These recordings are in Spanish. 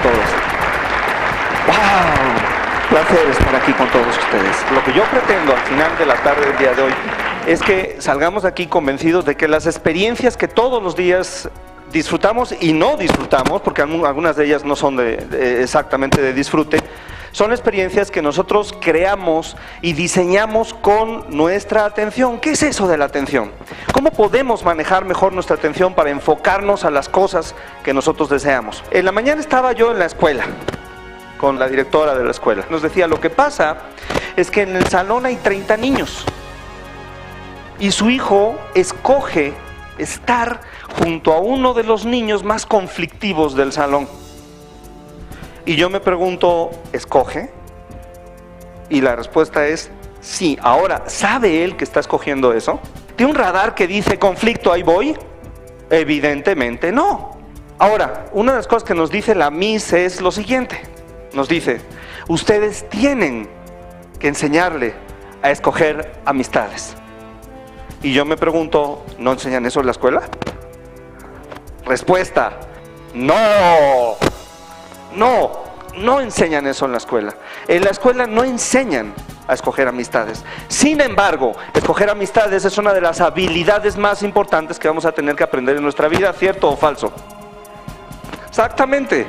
todos. ¡Wow! Placer estar aquí con todos ustedes. Lo que yo pretendo al final de la tarde del día de hoy es que salgamos de aquí convencidos de que las experiencias que todos los días disfrutamos y no disfrutamos, porque algunas de ellas no son exactamente de disfrute, son experiencias que nosotros creamos y diseñamos con nuestra atención. ¿Qué es eso de la atención? ¿Cómo podemos manejar mejor nuestra atención para enfocarnos a las cosas que nosotros deseamos? En la mañana estaba yo en la escuela, con la directora de la escuela. Nos decía, lo que pasa es que en el salón hay 30 niños y su hijo escoge estar junto a uno de los niños más conflictivos del salón. Y yo me pregunto, ¿escoge? Y la respuesta es sí. Ahora, ¿sabe él que está escogiendo eso? ¿Tiene un radar que dice conflicto, ahí voy? Evidentemente no. Ahora, una de las cosas que nos dice la Miss es lo siguiente. Nos dice, ustedes tienen que enseñarle a escoger amistades. Y yo me pregunto, ¿no enseñan eso en la escuela? Respuesta, no. No enseñan eso en la escuela. En la escuela no enseñan a escoger amistades. Sin embargo, escoger amistades es una de las habilidades más importantes que vamos a tener que aprender en nuestra vida, ¿cierto o falso? Exactamente.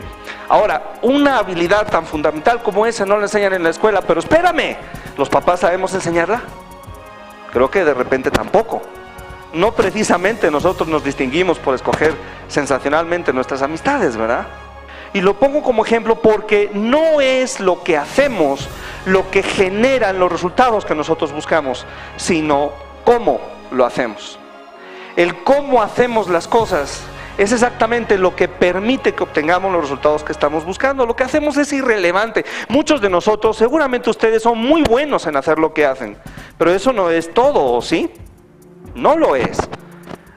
Ahora, una habilidad tan fundamental como esa no la enseñan en la escuela, pero espérame, ¿los papás sabemos enseñarla? Creo que de repente tampoco. No precisamente nosotros nos distinguimos por escoger sensacionalmente nuestras amistades, ¿verdad? Y lo pongo como ejemplo porque no es lo que hacemos lo que generan los resultados que nosotros buscamos, sino cómo lo hacemos. El cómo hacemos las cosas es exactamente lo que permite que obtengamos los resultados que estamos buscando. Lo que hacemos es irrelevante. Muchos de nosotros, seguramente ustedes son muy buenos en hacer lo que hacen, pero eso no es todo, ¿sí? No lo es.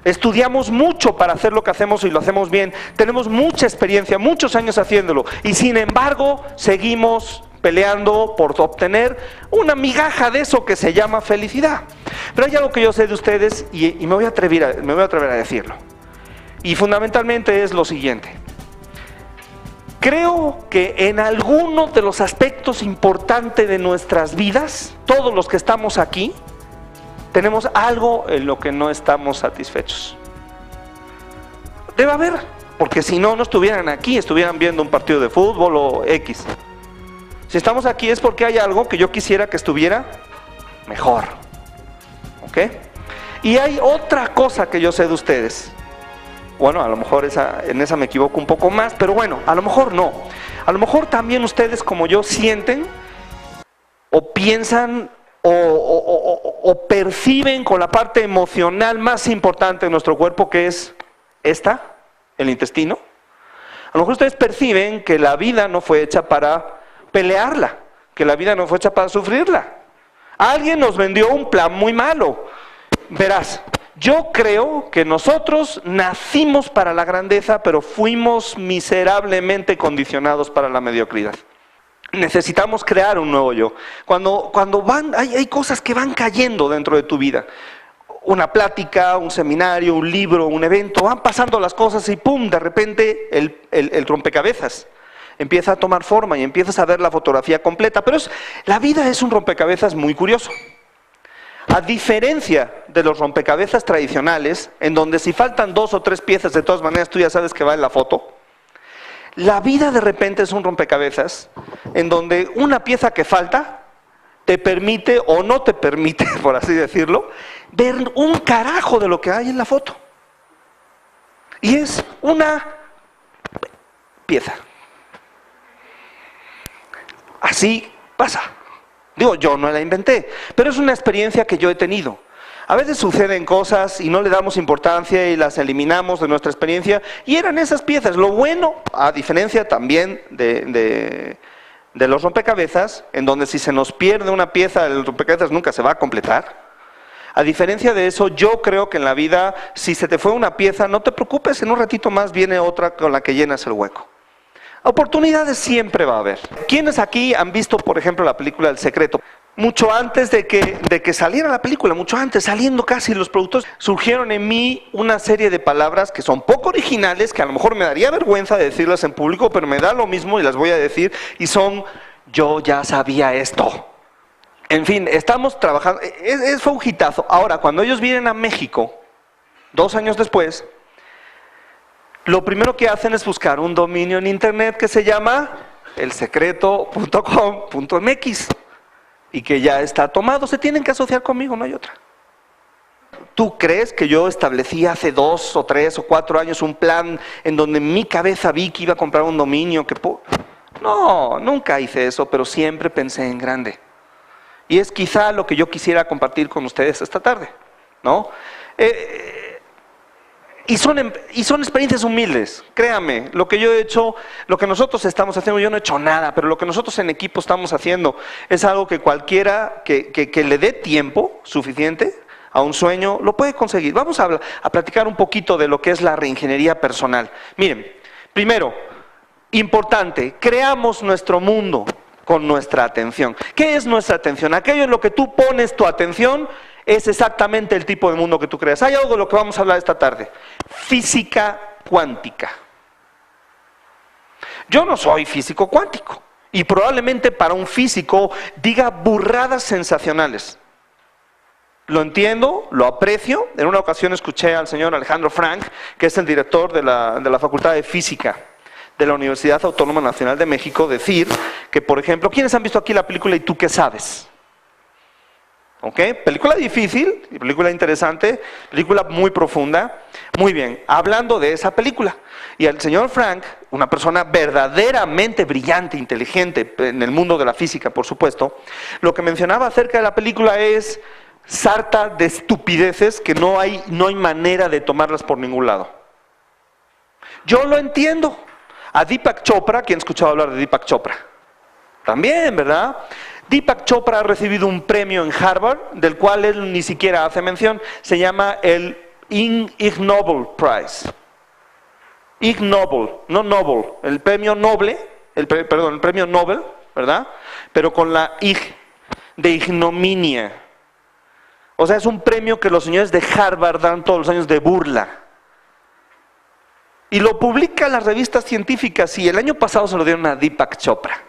Estudiamos mucho para hacer lo que hacemos y lo hacemos bien. Tenemos mucha experiencia, muchos años haciéndolo, y sin embargo seguimos peleando por obtener una migaja de eso que se llama felicidad. Pero hay algo que yo sé de ustedes y me voy a atrever a decirlo. Y fundamentalmente es lo siguiente. Creo que en alguno de los aspectos importantes de nuestras vidas, todos los que estamos aquí, tenemos algo en lo que no estamos satisfechos. Debe haber, porque si no, no estuvieran aquí, estuvieran viendo un partido de fútbol o X. Si estamos aquí es porque hay algo que yo quisiera que estuviera mejor. ¿Ok? Y hay otra cosa que yo sé de ustedes. Bueno, a lo mejor en esa me equivoco un poco más, pero bueno, a lo mejor no. A lo mejor también ustedes como yo sienten o piensan o perciben con la parte emocional más importante de nuestro cuerpo, que es esta, el intestino. A lo mejor ustedes perciben que la vida no fue hecha para pelearla, que la vida no fue hecha para sufrirla. Alguien nos vendió un plan muy malo. Verás, yo creo que nosotros nacimos para la grandeza, pero fuimos miserablemente condicionados para la mediocridad. Necesitamos crear un nuevo yo. Cuando hay cosas que van cayendo dentro de tu vida. Una plática, un seminario, un libro, un evento, van pasando las cosas y ¡pum! De repente el rompecabezas empieza a tomar forma y empiezas a ver la fotografía completa. Pero la vida es un rompecabezas muy curioso. A diferencia de los rompecabezas tradicionales, en donde si faltan 2 o 3 piezas, de todas maneras tú ya sabes que va en la foto. La vida de repente es un rompecabezas en donde una pieza que falta te permite o no te permite, por así decirlo, ver un carajo de lo que hay en la foto. Y es una pieza. Así pasa. Digo, yo no la inventé, pero es una experiencia que yo he tenido. A veces suceden cosas y no le damos importancia y las eliminamos de nuestra experiencia, y eran esas piezas. Lo bueno, a diferencia también de los rompecabezas, en donde si se nos pierde una pieza, el rompecabezas nunca se va a completar. A diferencia de eso, yo creo que en la vida, si se te fue una pieza, no te preocupes, en un ratito más viene otra con la que llenas el hueco. Oportunidades siempre va a haber. ¿Quiénes aquí han visto, por ejemplo, la película El Secreto? mucho antes de que saliera la película, mucho antes, saliendo casi los productores, surgieron en mí una serie de palabras que son poco originales, que a lo mejor me daría vergüenza de decirlas en público, pero me da lo mismo y las voy a decir, y son, yo ya sabía esto. En fin, estamos trabajando, fue un hitazo. Ahora, cuando ellos vienen a México, 2 años después, lo primero que hacen es buscar un dominio en internet que se llama elsecreto.com.mx y que ya está tomado. Se tienen que asociar conmigo, no hay otra. ¿Tú crees que yo establecí hace 2 o 3 o 4 años un plan en donde en mi cabeza vi que iba a comprar un dominio? No, nunca hice eso, pero siempre pensé en grande. Y es quizá lo que yo quisiera compartir con ustedes esta tarde, ¿no? Y son experiencias humildes, créame, lo que yo he hecho, lo que nosotros estamos haciendo, yo no he hecho nada, pero lo que nosotros en equipo estamos haciendo es algo que cualquiera que le dé tiempo suficiente a un sueño, lo puede conseguir. Vamos a platicar un poquito de lo que es la reingeniería personal. Miren, primero, importante, creamos nuestro mundo con nuestra atención. ¿Qué es nuestra atención? Aquello en lo que tú pones tu atención es exactamente el tipo de mundo que tú creas. Hay algo de lo que vamos a hablar esta tarde. Física cuántica. Yo no soy físico cuántico y probablemente para un físico diga burradas sensacionales. Lo entiendo, lo aprecio. En una ocasión escuché al señor Alejandro Frank, que es el director de la Facultad de Física de la Universidad Autónoma Nacional de México, decir que, por ejemplo, ¿quiénes han visto aquí la película ¿Y tú qué sabes? ¿Ok? Película difícil, película interesante, película muy profunda. Muy bien, hablando de esa película. Y el señor Frank, una persona verdaderamente brillante, inteligente en el mundo de la física, por supuesto, lo que mencionaba acerca de la película es sarta de estupideces que no hay manera de tomarlas por ningún lado. Yo lo entiendo. A Deepak Chopra, ¿quién ha escuchado hablar de Deepak Chopra? También, ¿verdad? Deepak Chopra ha recibido un premio en Harvard, del cual él ni siquiera hace mención, se llama el Ig Nobel Prize. Ig Nobel, no Nobel, el premio Nobel, el premio Nobel, ¿verdad? Pero con la Ig, de ignominia. O sea, es un premio que los señores de Harvard dan todos los años de burla. Y lo publican las revistas científicas y el año pasado se lo dieron a Deepak Chopra.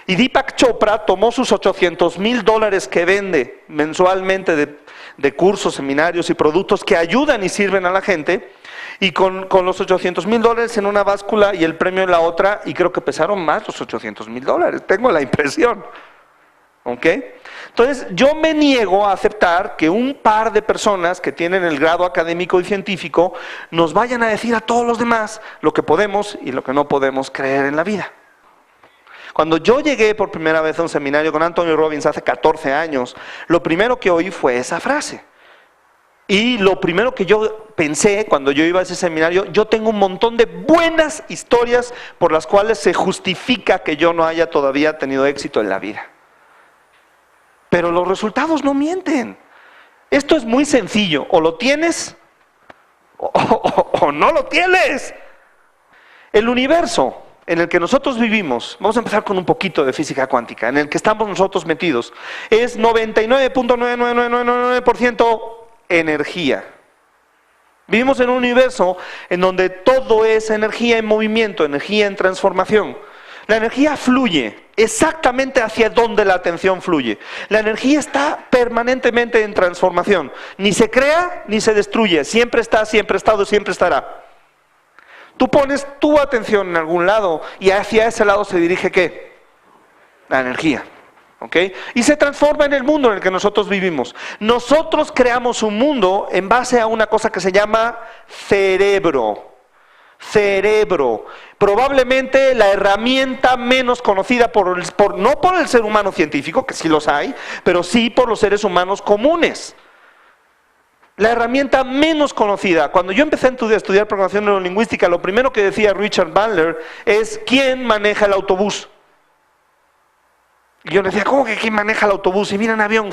Y Deepak Chopra tomó sus $800,000 que vende mensualmente de cursos, seminarios y productos que ayudan y sirven a la gente, y con los $800,000 en una báscula y el premio en la otra, y creo que pesaron más los $800,000, tengo la impresión. ¿Ok? Entonces, yo me niego a aceptar que un par de personas que tienen el grado académico y científico nos vayan a decir a todos los demás lo que podemos y lo que no podemos creer en la vida. Cuando yo llegué por primera vez a un seminario con Anthony Robbins hace 14 años, lo primero que oí fue esa frase. Y lo primero que yo pensé cuando yo iba a ese seminario, yo tengo un montón de buenas historias por las cuales se justifica que yo no haya todavía tenido éxito en la vida. Pero los resultados no mienten. Esto es muy sencillo, o lo tienes o no lo tienes. El universo en el que nosotros vivimos, vamos a empezar con un poquito de física cuántica, en el que estamos nosotros metidos, es 99.99999% energía. Vivimos en un universo en donde todo es energía en movimiento, energía en transformación. La energía fluye exactamente hacia donde la atención fluye. La energía está permanentemente en transformación. Ni se crea ni se destruye. Siempre está, siempre ha estado, siempre estará. Tú pones tu atención en algún lado y hacia ese lado se dirige ¿qué? La energía. ¿Ok? Y se transforma en el mundo en el que nosotros vivimos. Nosotros creamos un mundo en base a una cosa que se llama cerebro. Cerebro, probablemente la herramienta menos conocida no por el ser humano científico, que sí los hay, pero sí por los seres humanos comunes. La herramienta menos conocida. Cuando yo empecé a estudiar programación neurolingüística, lo primero que decía Richard Bandler es ¿quién maneja el autobús? Y yo le decía, ¿cómo que quién maneja el autobús? Y mira en avión,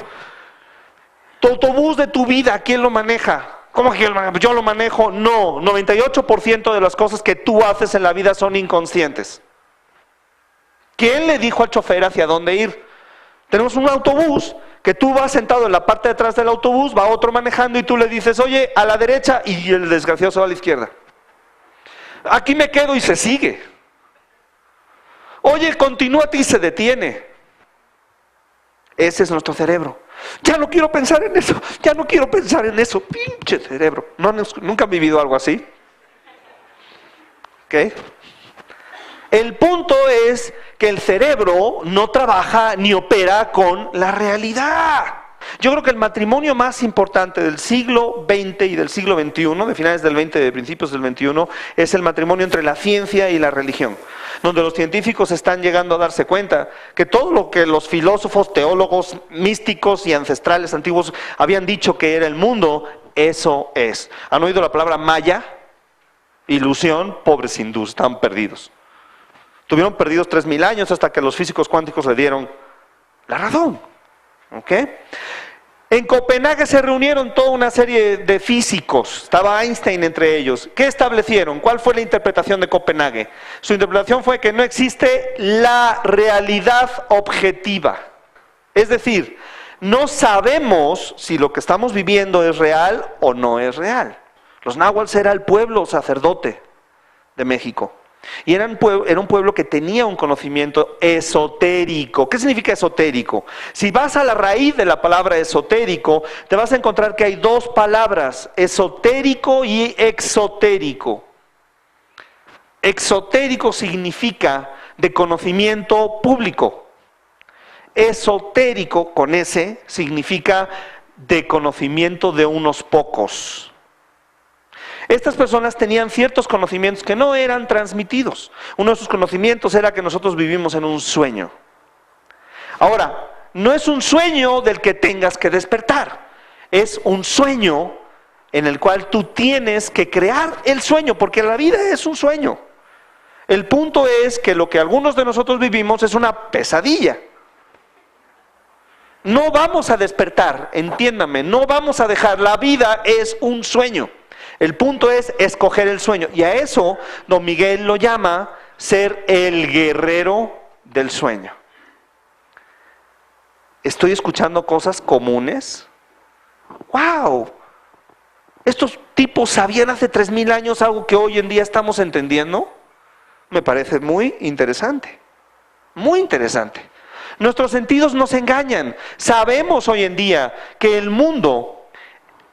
tu autobús de tu vida, ¿quién lo maneja? ¿Cómo que yo lo manejo? No, 98% de las cosas que tú haces en la vida son inconscientes. ¿Quién le dijo al chofer hacia dónde ir? Tenemos un autobús que tú vas sentado en la parte de atrás del autobús, va otro manejando y tú le dices, oye, a la derecha, y el desgraciado se va a la izquierda. Aquí me quedo y se sigue. Oye, continúate y se detiene. Ese es nuestro cerebro. Ya no quiero pensar en eso, ya no quiero pensar en eso. Pinche cerebro. ¿Nunca han vivido algo así? ¿Ok? El punto es que el cerebro no trabaja ni opera con la realidad. Yo creo que el matrimonio más importante del siglo XX y del siglo XXI, de finales del XX y de principios del XXI, es el matrimonio entre la ciencia y la religión, donde los científicos están llegando a darse cuenta que todo lo que los filósofos, teólogos, místicos y ancestrales antiguos habían dicho que era el mundo, eso es. ¿Han oído la palabra maya? Ilusión, pobres hindúes, están perdidos. Tuvieron perdidos 3000 años hasta que los físicos cuánticos le dieron la razón. ¿Ok? En Copenhague se reunieron toda una serie de físicos, estaba Einstein entre ellos. ¿Qué establecieron? ¿Cuál fue la interpretación de Copenhague? Su interpretación fue que no existe la realidad objetiva. Es decir, no sabemos si lo que estamos viviendo es real o no es real. Los náhuatl era el pueblo sacerdote de México. Y era un pueblo que tenía un conocimiento esotérico. ¿Qué significa esotérico? Si vas a la raíz de la palabra esotérico, te vas a encontrar que hay dos palabras, esotérico y exotérico. Exotérico significa de conocimiento público. Esotérico, con ese, significa de conocimiento de unos pocos. Estas personas tenían ciertos conocimientos que no eran transmitidos. Uno de sus conocimientos era que nosotros vivimos en un sueño. Ahora, no es un sueño del que tengas que despertar. Es un sueño en el cual tú tienes que crear el sueño, porque la vida es un sueño. El punto es que lo que algunos de nosotros vivimos es una pesadilla. No vamos a despertar, entiéndame, no vamos a dejar, la vida es un sueño. El punto es escoger el sueño. Y a eso don Miguel lo llama ser el guerrero del sueño. ¿Estoy escuchando cosas comunes? ¡Wow! ¿Estos tipos sabían hace 3000 años algo que hoy en día estamos entendiendo? Me parece muy interesante. Muy interesante. Nuestros sentidos nos engañan. Sabemos hoy en día que el mundo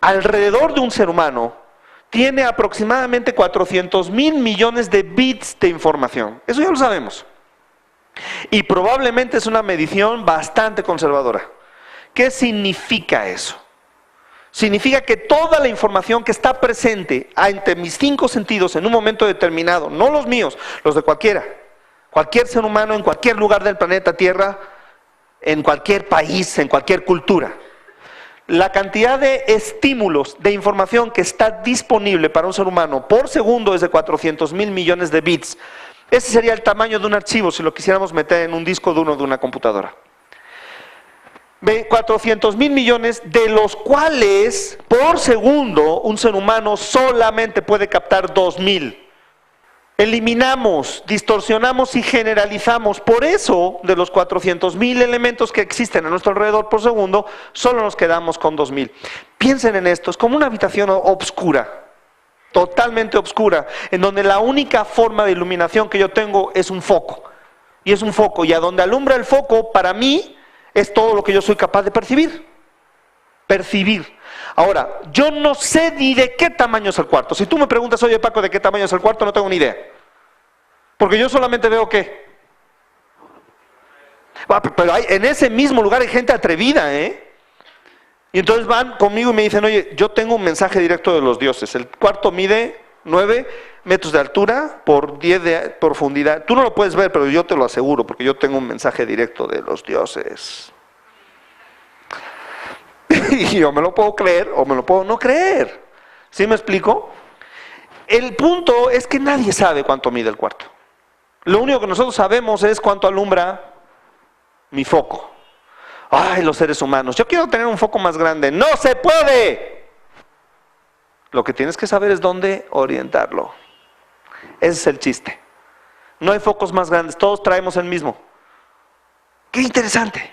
alrededor de un ser humano tiene aproximadamente 400,000 millones de bits de información. Eso ya lo sabemos. Y probablemente es una medición bastante conservadora. ¿Qué significa eso? Significa que toda la información que está presente ante mis 5 sentidos en un momento determinado, no los míos, los de cualquiera, cualquier ser humano en cualquier lugar del planeta Tierra, en cualquier país, en cualquier cultura, la cantidad de estímulos, de información que está disponible para un ser humano por segundo es de 400,000 millones de bits. Ese sería el tamaño de un archivo si lo quisiéramos meter en un disco duro de una computadora. 400,000 millones, de los cuales por segundo un ser humano solamente puede captar 2,000. Eliminamos, distorsionamos y generalizamos. Por eso, de los 400,000 elementos que existen a nuestro alrededor por segundo, solo nos quedamos con 2,000. Piensen en esto, es como una habitación oscura, totalmente oscura, en donde la única forma de iluminación que yo tengo es un foco. Y es un foco, y a donde alumbra el foco, para mí, es todo lo que yo soy capaz de percibir. Ahora, yo no sé ni de qué tamaño es el cuarto. Si tú me preguntas, oye Paco, ¿de qué tamaño es el cuarto? No tengo ni idea. Porque yo solamente veo ¿qué? Pero en ese mismo lugar hay gente atrevida, ¿eh? Y entonces van conmigo y me dicen, oye, yo tengo un mensaje directo de los dioses. El cuarto mide 9 metros de altura por 10 de profundidad. Tú no lo puedes ver, pero yo te lo aseguro, porque yo tengo un mensaje directo de los dioses. Y yo me lo puedo creer o me lo puedo no creer. ¿Sí me explico? El punto es que nadie sabe cuánto mide el cuarto. Lo único que nosotros sabemos es cuánto alumbra mi foco. Ay, los seres humanos, yo quiero tener un foco más grande. ¡No se puede! Lo que tienes que saber es dónde orientarlo. Ese es el chiste. No hay focos más grandes, todos traemos el mismo. ¡Qué interesante!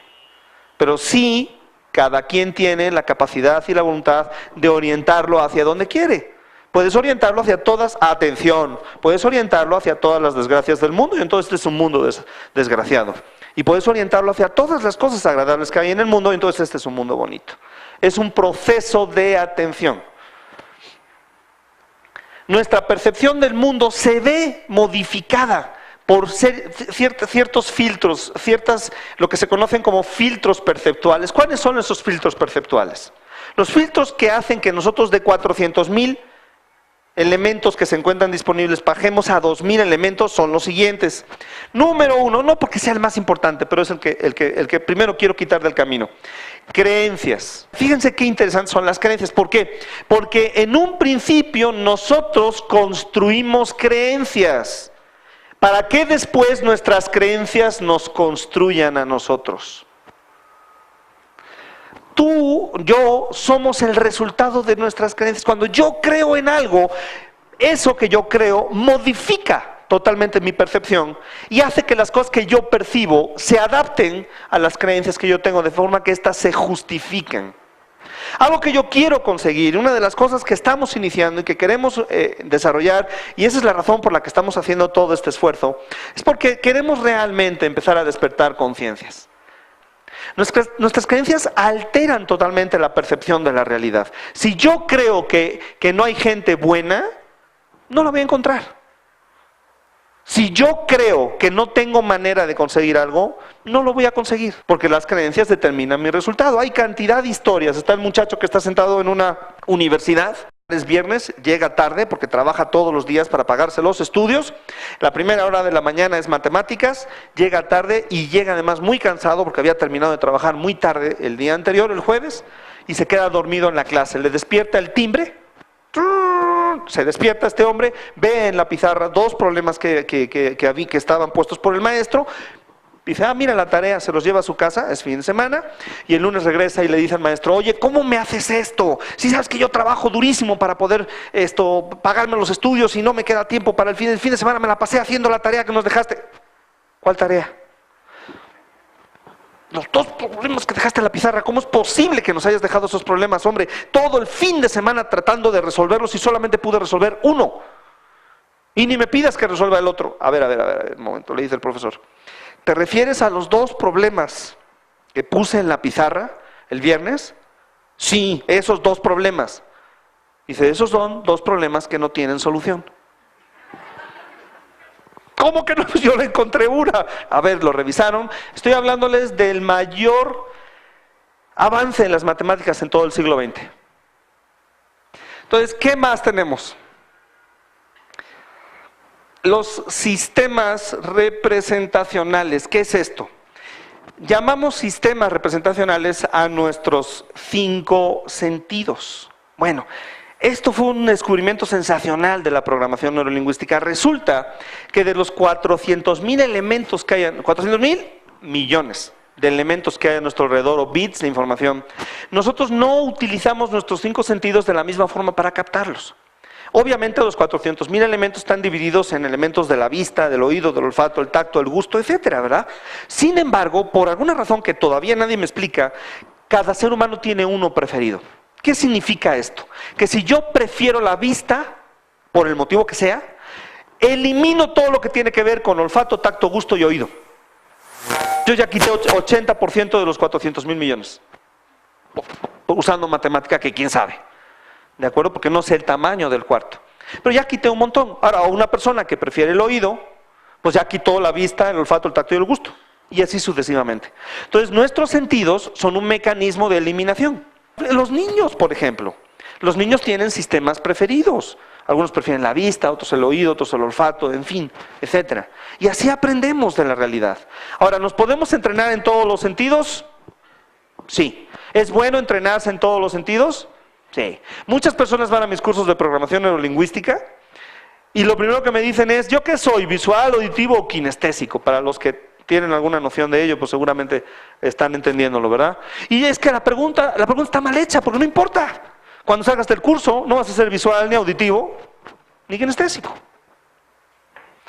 pero sí cada quien tiene la capacidad y la voluntad de orientarlo hacia donde quiere. Puedes orientarlo hacia todas, atención, puedes orientarlo hacia todas las desgracias del mundo, y entonces este es un mundo desgraciado. Y puedes orientarlo hacia todas las cosas agradables que hay en el mundo, y entonces este es un mundo bonito. Es un proceso de atención. Nuestra percepción del mundo se ve modificada por ciertos filtros, lo que se conocen como filtros perceptuales. ¿Cuáles son esos filtros perceptuales? Los filtros que hacen que nosotros de 400.000 elementos que se encuentran disponibles bajemos a 2.000 elementos son los siguientes. Número uno, no porque sea el más importante, pero es el que primero quiero quitar del camino. Creencias. Fíjense qué interesantes son las creencias. ¿Por qué? Porque en un principio nosotros construimos creencias para que después nuestras creencias nos construyan a nosotros. Tú, yo, somos el resultado de nuestras creencias. Cuando yo creo en algo, eso que yo creo modifica totalmente mi percepción y hace que las cosas que yo percibo se adapten a las creencias que yo tengo, de forma que éstas se justifiquen. Algo que yo quiero conseguir, una de las cosas que estamos iniciando y que queremos desarrollar, y esa es la razón por la que estamos haciendo todo este esfuerzo, es porque queremos realmente empezar a despertar conciencias. Nuestras creencias alteran totalmente la percepción de la realidad. Si yo creo que no hay gente buena, no la voy a encontrar. Si yo creo que no tengo manera de conseguir algo, no lo voy a conseguir, porque las creencias determinan mi resultado. Hay cantidad de historias. Está el muchacho que está sentado en una universidad, es viernes, llega tarde porque trabaja todos los días para pagarse los estudios. La primera hora de la mañana es matemáticas, llega tarde y llega además muy cansado porque había terminado de trabajar muy tarde el día anterior, el jueves, y se queda dormido en la clase. Le despierta el timbre, se despierta este hombre, ve en la pizarra dos problemas que estaban puestos por el maestro. Dice, mira la tarea, se los lleva a su casa, es fin de semana, y el lunes regresa y le dice al maestro, oye, ¿cómo me haces esto? Si sabes que yo trabajo durísimo para poder pagarme los estudios y no me queda tiempo para el fin de semana, me la pasé haciendo la tarea que nos dejaste. ¿Cuál tarea? Los dos problemas que dejaste en la pizarra, ¿cómo es posible que nos hayas dejado esos problemas, hombre? Todo el fin de semana tratando de resolverlos y solamente pude resolver uno. Y ni me pidas que resuelva el otro. A ver, un momento, le dice el profesor. ¿Te refieres a los dos problemas que puse en la pizarra el viernes? Sí, esos dos problemas. Dice, esos son dos problemas que no tienen solución. ¿Cómo que no? Pues yo le encontré una. A ver, lo revisaron. Estoy hablándoles del mayor avance en las matemáticas en todo el siglo XX. Entonces, ¿qué más tenemos? Los sistemas representacionales. ¿Qué es esto? Llamamos sistemas representacionales a nuestros 5 sentidos. Bueno, esto fue un descubrimiento sensacional de la programación neurolingüística. Resulta que de los 400.000 elementos que hay, 400.000 millones de elementos que hay a nuestro alrededor, o bits de información, nosotros no utilizamos nuestros 5 sentidos de la misma forma para captarlos. Obviamente los 400.000 elementos están divididos en elementos de la vista, del oído, del olfato, el tacto, el gusto, etcétera, ¿verdad? Sin embargo, por alguna razón que todavía nadie me explica, cada ser humano tiene uno preferido. ¿Qué significa esto? Que si yo prefiero la vista, por el motivo que sea, elimino todo lo que tiene que ver con olfato, tacto, gusto y oído. Yo ya quité 80% de los 400.000 millones. Usando matemática que quién sabe. ¿De acuerdo? Porque no sé el tamaño del cuarto. Pero ya quité un montón. Ahora, una persona que prefiere el oído, pues ya quitó la vista, el olfato, el tacto y el gusto. Y así sucesivamente. Entonces, nuestros sentidos son un mecanismo de eliminación. Los niños, por ejemplo. Los niños tienen sistemas preferidos. Algunos prefieren la vista, otros el oído, otros el olfato, en fin, etcétera. Y así aprendemos de la realidad. Ahora, ¿nos podemos entrenar en todos los sentidos? Sí. ¿Es bueno entrenarse en todos los sentidos? Sí. Muchas personas van a mis cursos de programación neurolingüística y lo primero que me dicen es, ¿yo qué soy? ¿Visual, auditivo o kinestésico? Para los que tienen alguna noción de ello, pues seguramente están entendiéndolo, ¿verdad? Y es que la pregunta está mal hecha, porque no importa. Cuando salgas del curso no vas a ser visual, ni auditivo, ni kinestésico.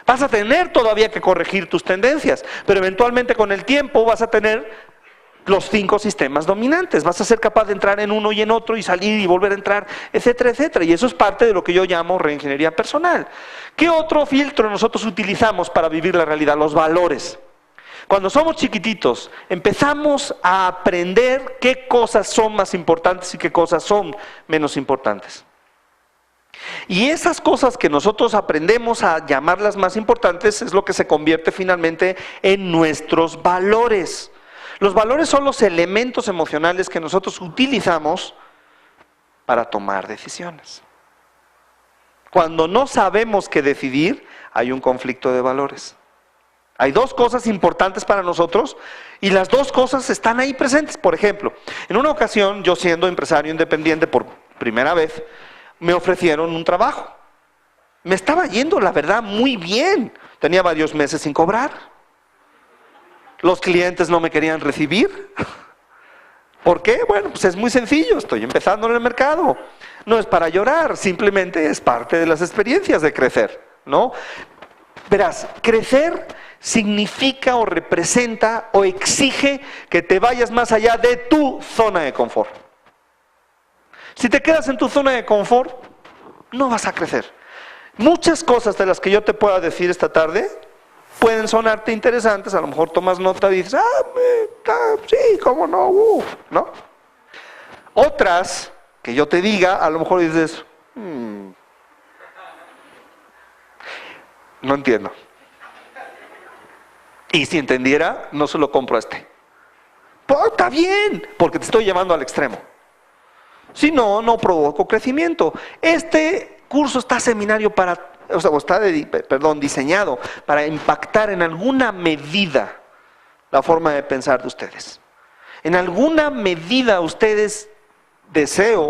Vas a tener todavía que corregir tus tendencias, pero eventualmente con el tiempo vas a tener los 5 sistemas dominantes. Vas a ser capaz de entrar en uno y en otro y salir y volver a entrar, etcétera, etcétera. Y eso es parte de lo que yo llamo reingeniería personal. ¿Qué otro filtro nosotros utilizamos para vivir la realidad? Los valores. Cuando somos chiquititos, empezamos a aprender qué cosas son más importantes y qué cosas son menos importantes. Y esas cosas que nosotros aprendemos a llamarlas más importantes es lo que se convierte finalmente en nuestros valores. Los valores son los elementos emocionales que nosotros utilizamos para tomar decisiones. Cuando no sabemos qué decidir, hay un conflicto de valores. Hay 2 cosas importantes para nosotros y las 2 cosas están ahí presentes. Por ejemplo, en una ocasión, yo siendo empresario independiente por primera vez, me ofrecieron un trabajo. Me estaba yendo, la verdad, muy bien. Tenía varios meses sin cobrar. Los clientes no me querían recibir. ¿Por qué? Bueno, pues es muy sencillo, estoy empezando en el mercado. No es para llorar, simplemente es parte de las experiencias de crecer, ¿no? Verás, crecer significa o representa o exige que te vayas más allá de tu zona de confort. Si te quedas en tu zona de confort, no vas a crecer. Muchas cosas de las que yo te pueda decir esta tarde pueden sonarte interesantes, a lo mejor tomas nota y dices, sí, cómo no, ¿no? Otras que yo te diga, a lo mejor dices, no entiendo. Y si entendiera, no se lo compro a este. Pues está bien, porque te estoy llevando al extremo. Si no, no provoco crecimiento. Este curso está diseñado para impactar en alguna medida la forma de pensar de ustedes. En alguna medida ustedes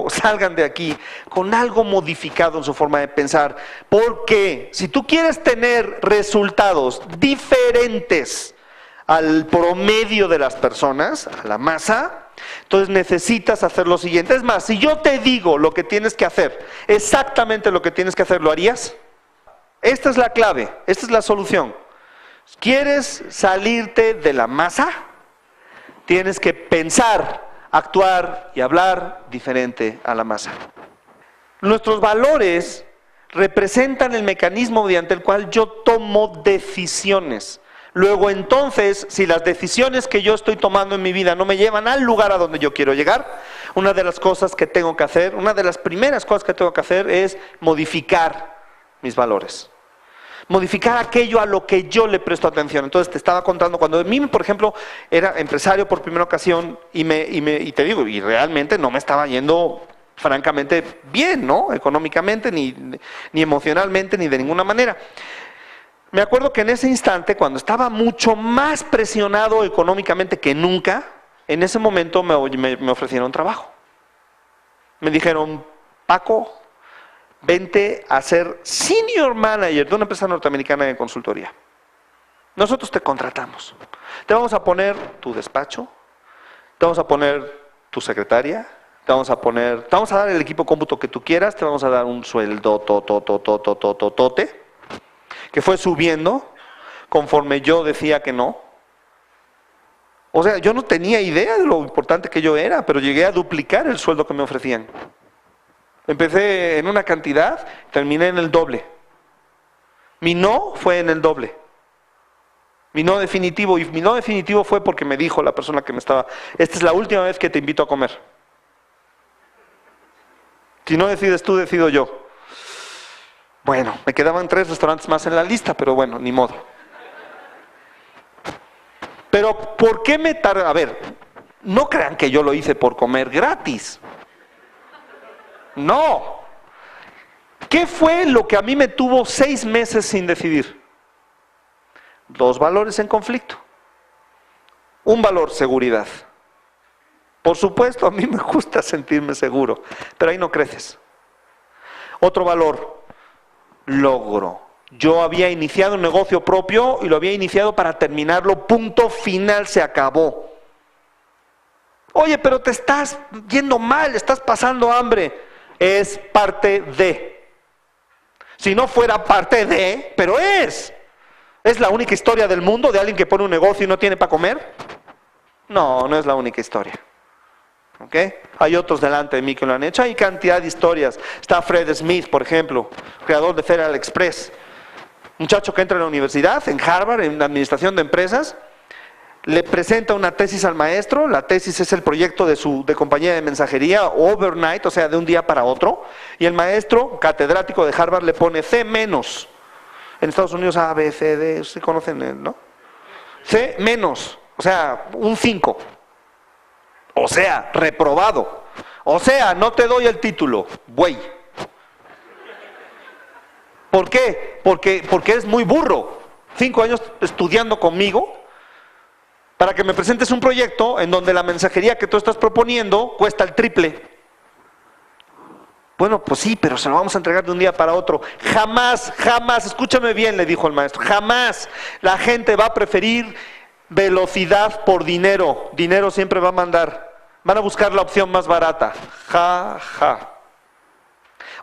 salgan de aquí con algo modificado en su forma de pensar, porque si tú quieres tener resultados diferentes al promedio de las personas, a la masa, entonces necesitas hacer lo siguiente. Es más, si yo te digo lo que tienes que hacer, exactamente lo que tienes que hacer, ¿lo harías? Esta es la clave, esta es la solución. ¿Quieres salirte de la masa? Tienes que pensar, actuar y hablar diferente a la masa. Nuestros valores representan el mecanismo mediante el cual yo tomo decisiones. Luego entonces, si las decisiones que yo estoy tomando en mi vida no me llevan al lugar a donde yo quiero llegar, una de las cosas que tengo que hacer, una de las primeras cosas que tengo que hacer es modificar mis valores. Modificar aquello a lo que yo le presto atención. Entonces te estaba contando, cuando a mí, por ejemplo, era empresario por primera ocasión y te digo, y realmente no me estaba yendo francamente bien, ¿no? Económicamente, ni emocionalmente, ni de ninguna manera. Me acuerdo que en ese instante, cuando estaba mucho más presionado económicamente que nunca, en ese momento me ofrecieron trabajo. Me dijeron, Paco, vente a ser senior manager de una empresa norteamericana de consultoría. Nosotros te contratamos. Te vamos a poner tu despacho, te vamos a poner tu secretaria, te vamos a dar el equipo cómputo que tú quieras, te vamos a dar un sueldo tote, que fue subiendo conforme yo decía que no. O sea, yo no tenía idea de lo importante que yo era, pero llegué a duplicar el sueldo que me ofrecían. Empecé en una cantidad, terminé en el doble. Mi no fue en el doble. Mi no definitivo, y mi no definitivo fue porque me dijo la persona que esta es la última vez que te invito a comer. Si no decides tú, decido yo. Bueno, me quedaban 3 restaurantes más en la lista, pero bueno, ni modo. Pero, ¿por qué me tardé? A ver, no crean que yo lo hice por comer gratis. No. ¿Qué fue lo que a mí me tuvo 6 meses sin decidir? 2 valores en conflicto. Un valor, seguridad. Por supuesto, a mí me gusta sentirme seguro, pero ahí no creces. Otro valor, logro. Yo había iniciado un negocio propio y lo había iniciado para terminarlo, punto final, se acabó. Oye, pero te estás yendo mal, estás pasando hambre. Es parte de. Si no fuera parte de, pero es. ¿Es la única historia del mundo de alguien que pone un negocio y no tiene para comer? No, no es la única historia. ¿Ok? Hay otros delante de mí que lo han hecho. Hay cantidad de historias. Está Fred Smith, por ejemplo, creador de Federal Express. Muchacho que entra a la universidad, en Harvard, en administración de empresas, le presenta una tesis al maestro. La tesis es el proyecto de compañía de mensajería overnight, o sea, de un día para otro. Y el maestro, catedrático de Harvard, le pone C-. En Estados Unidos A, B, C, D, ¿se conocen, no? C-, o sea, un 5. O sea, reprobado. O sea, no te doy el título, güey. ¿Por qué? Porque eres muy burro. 5 años estudiando conmigo para que me presentes un proyecto en donde la mensajería que tú estás proponiendo cuesta el triple. Bueno, pues sí, pero se lo vamos a entregar de un día para otro. Jamás, escúchame bien, le dijo el maestro, jamás la gente va a preferir velocidad por dinero. Dinero siempre va a mandar. Van a buscar la opción más barata.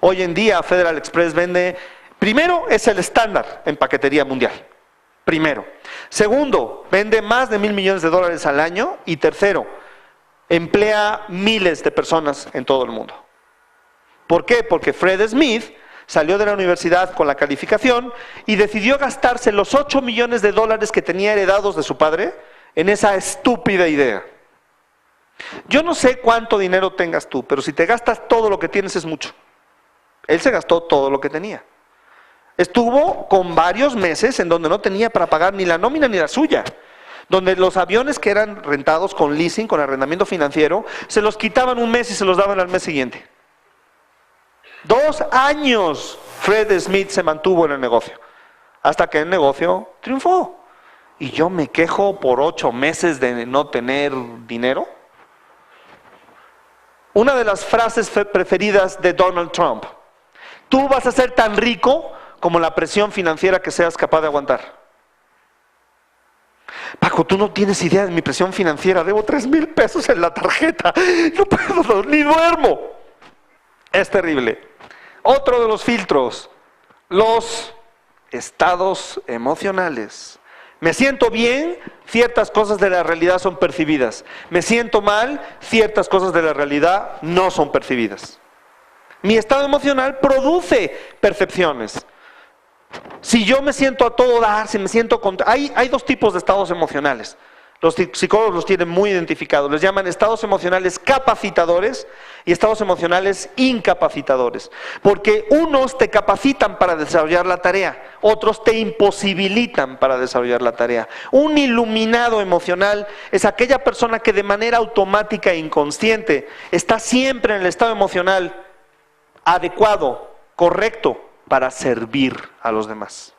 Hoy en día Federal Express vende, primero, es el estándar en paquetería mundial. Primero. Segundo, vende más de $1,000 millones al año. Y tercero, emplea miles de personas en todo el mundo. ¿Por qué? Porque Fred Smith salió de la universidad con la calificación y decidió gastarse los $8 millones que tenía heredados de su padre en esa estúpida idea. Yo no sé cuánto dinero tengas tú, pero si te gastas todo lo que tienes es mucho. Él se gastó todo lo que tenía. Estuvo con varios meses en donde no tenía para pagar ni la nómina ni la suya. Donde los aviones que eran rentados con leasing, con arrendamiento financiero, se los quitaban un mes y se los daban al mes siguiente. 2 años Fred Smith se mantuvo en el negocio, hasta que el negocio triunfó. Y yo me quejo por 8 meses de no tener dinero. Una de las frases preferidas de Donald Trump: tú vas a ser tan rico como la presión financiera que seas capaz de aguantar. Paco, tú no tienes idea de mi presión financiera. Debo $3,000 en la tarjeta. No puedo, ni duermo. Es terrible. Otro de los filtros, los estados emocionales. Me siento bien, ciertas cosas de la realidad son percibidas. Me siento mal, ciertas cosas de la realidad no son percibidas. Mi estado emocional produce percepciones. Si yo me siento a todo dar, si me siento... Hay 2 tipos de estados emocionales. Los psicólogos los tienen muy identificados. Les llaman estados emocionales capacitadores y estados emocionales incapacitadores. Porque unos te capacitan para desarrollar la tarea, otros te imposibilitan para desarrollar la tarea. Un iluminado emocional es aquella persona que de manera automática e inconsciente está siempre en el estado emocional adecuado, correcto, para servir a los demás.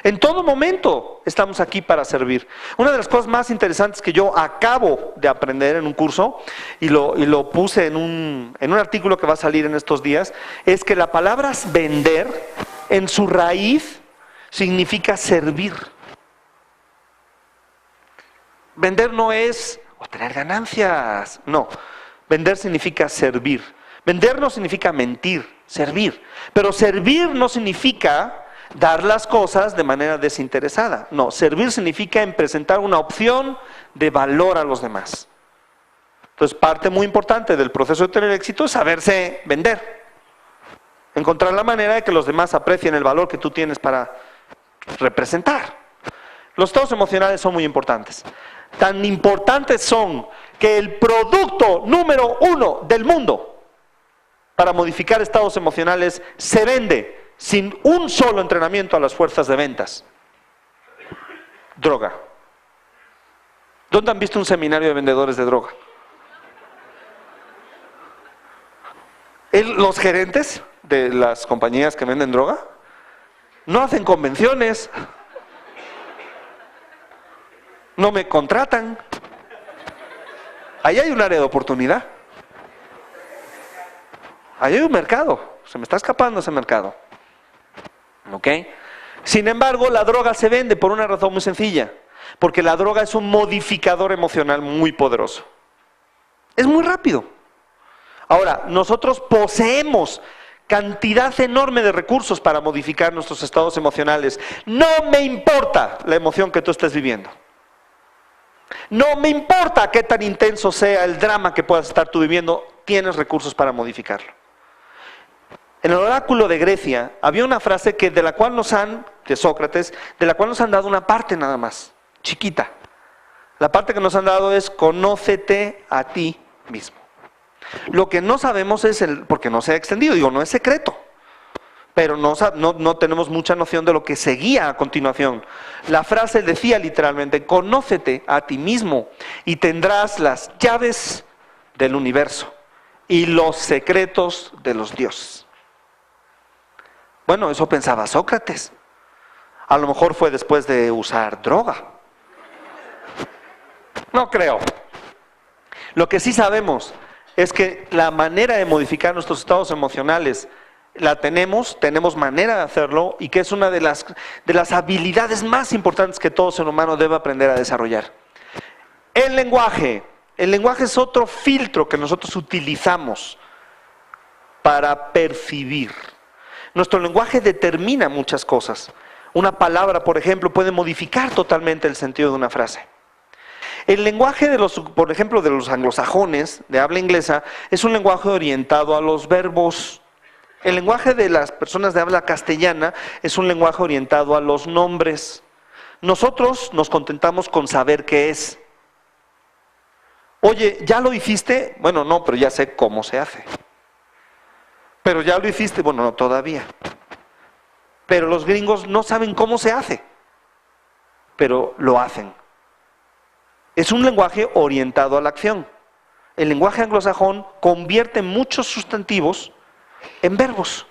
En todo momento estamos aquí para servir. Una de las cosas más interesantes que yo acabo de aprender en un curso, y lo puse en un artículo que va a salir en estos días, es que la palabra vender, en su raíz, significa servir. Vender no es obtener ganancias, no. Vender significa servir. Vender no significa mentir, servir. Pero servir no significa dar las cosas de manera desinteresada. No, servir significa presentar una opción de valor a los demás. Entonces, parte muy importante del proceso de tener éxito es saberse vender. Encontrar la manera de que los demás aprecien el valor que tú tienes para representar. Los estados emocionales son muy importantes. Tan importantes son que el producto número 1 del mundo para modificar estados emocionales se vende sin un solo entrenamiento a las fuerzas de ventas. Droga. ¿Dónde han visto un seminario de vendedores de droga? Los gerentes de las compañías que venden droga no hacen convenciones, no me contratan. Ahí hay un área de oportunidad. Ahí hay un mercado. Se me está escapando ese mercado. ¿Ok? Sin embargo, la droga se vende por una razón muy sencilla. Porque la droga es un modificador emocional muy poderoso. Es muy rápido. Ahora, nosotros poseemos cantidad enorme de recursos para modificar nuestros estados emocionales. No me importa la emoción que tú estés viviendo. No me importa qué tan intenso sea el drama que puedas estar tú viviendo, tienes recursos para modificarlo. En el oráculo de Grecia había una frase de Sócrates, de la cual nos han dado una parte nada más, chiquita. La parte que nos han dado es: conócete a ti mismo. Lo que no sabemos es porque no se ha extendido, no es secreto, pero no tenemos mucha noción de lo que seguía a continuación. La frase decía literalmente: conócete a ti mismo y tendrás las llaves del universo y los secretos de los dioses. Bueno, eso pensaba Sócrates. A lo mejor fue después de usar droga. No creo. Lo que sí sabemos es que la manera de modificar nuestros estados emocionales la tenemos manera de hacerlo, y que es una de las habilidades más importantes que todo ser humano debe aprender a desarrollar. El lenguaje es otro filtro que nosotros utilizamos para percibir. Nuestro lenguaje determina muchas cosas. Una palabra, por ejemplo, puede modificar totalmente el sentido de una frase. El lenguaje por ejemplo, de los anglosajones, de habla inglesa, es un lenguaje orientado a los verbos. El lenguaje de las personas de habla castellana es un lenguaje orientado a los nombres. Nosotros nos contentamos con saber qué es. Oye, ¿ya lo hiciste? Bueno, no, pero ya sé cómo se hace. Pero ya lo hiciste, bueno, no todavía. Pero los gringos no saben cómo se hace, pero lo hacen. Es un lenguaje orientado a la acción. El lenguaje anglosajón convierte muchos sustantivos en verbos.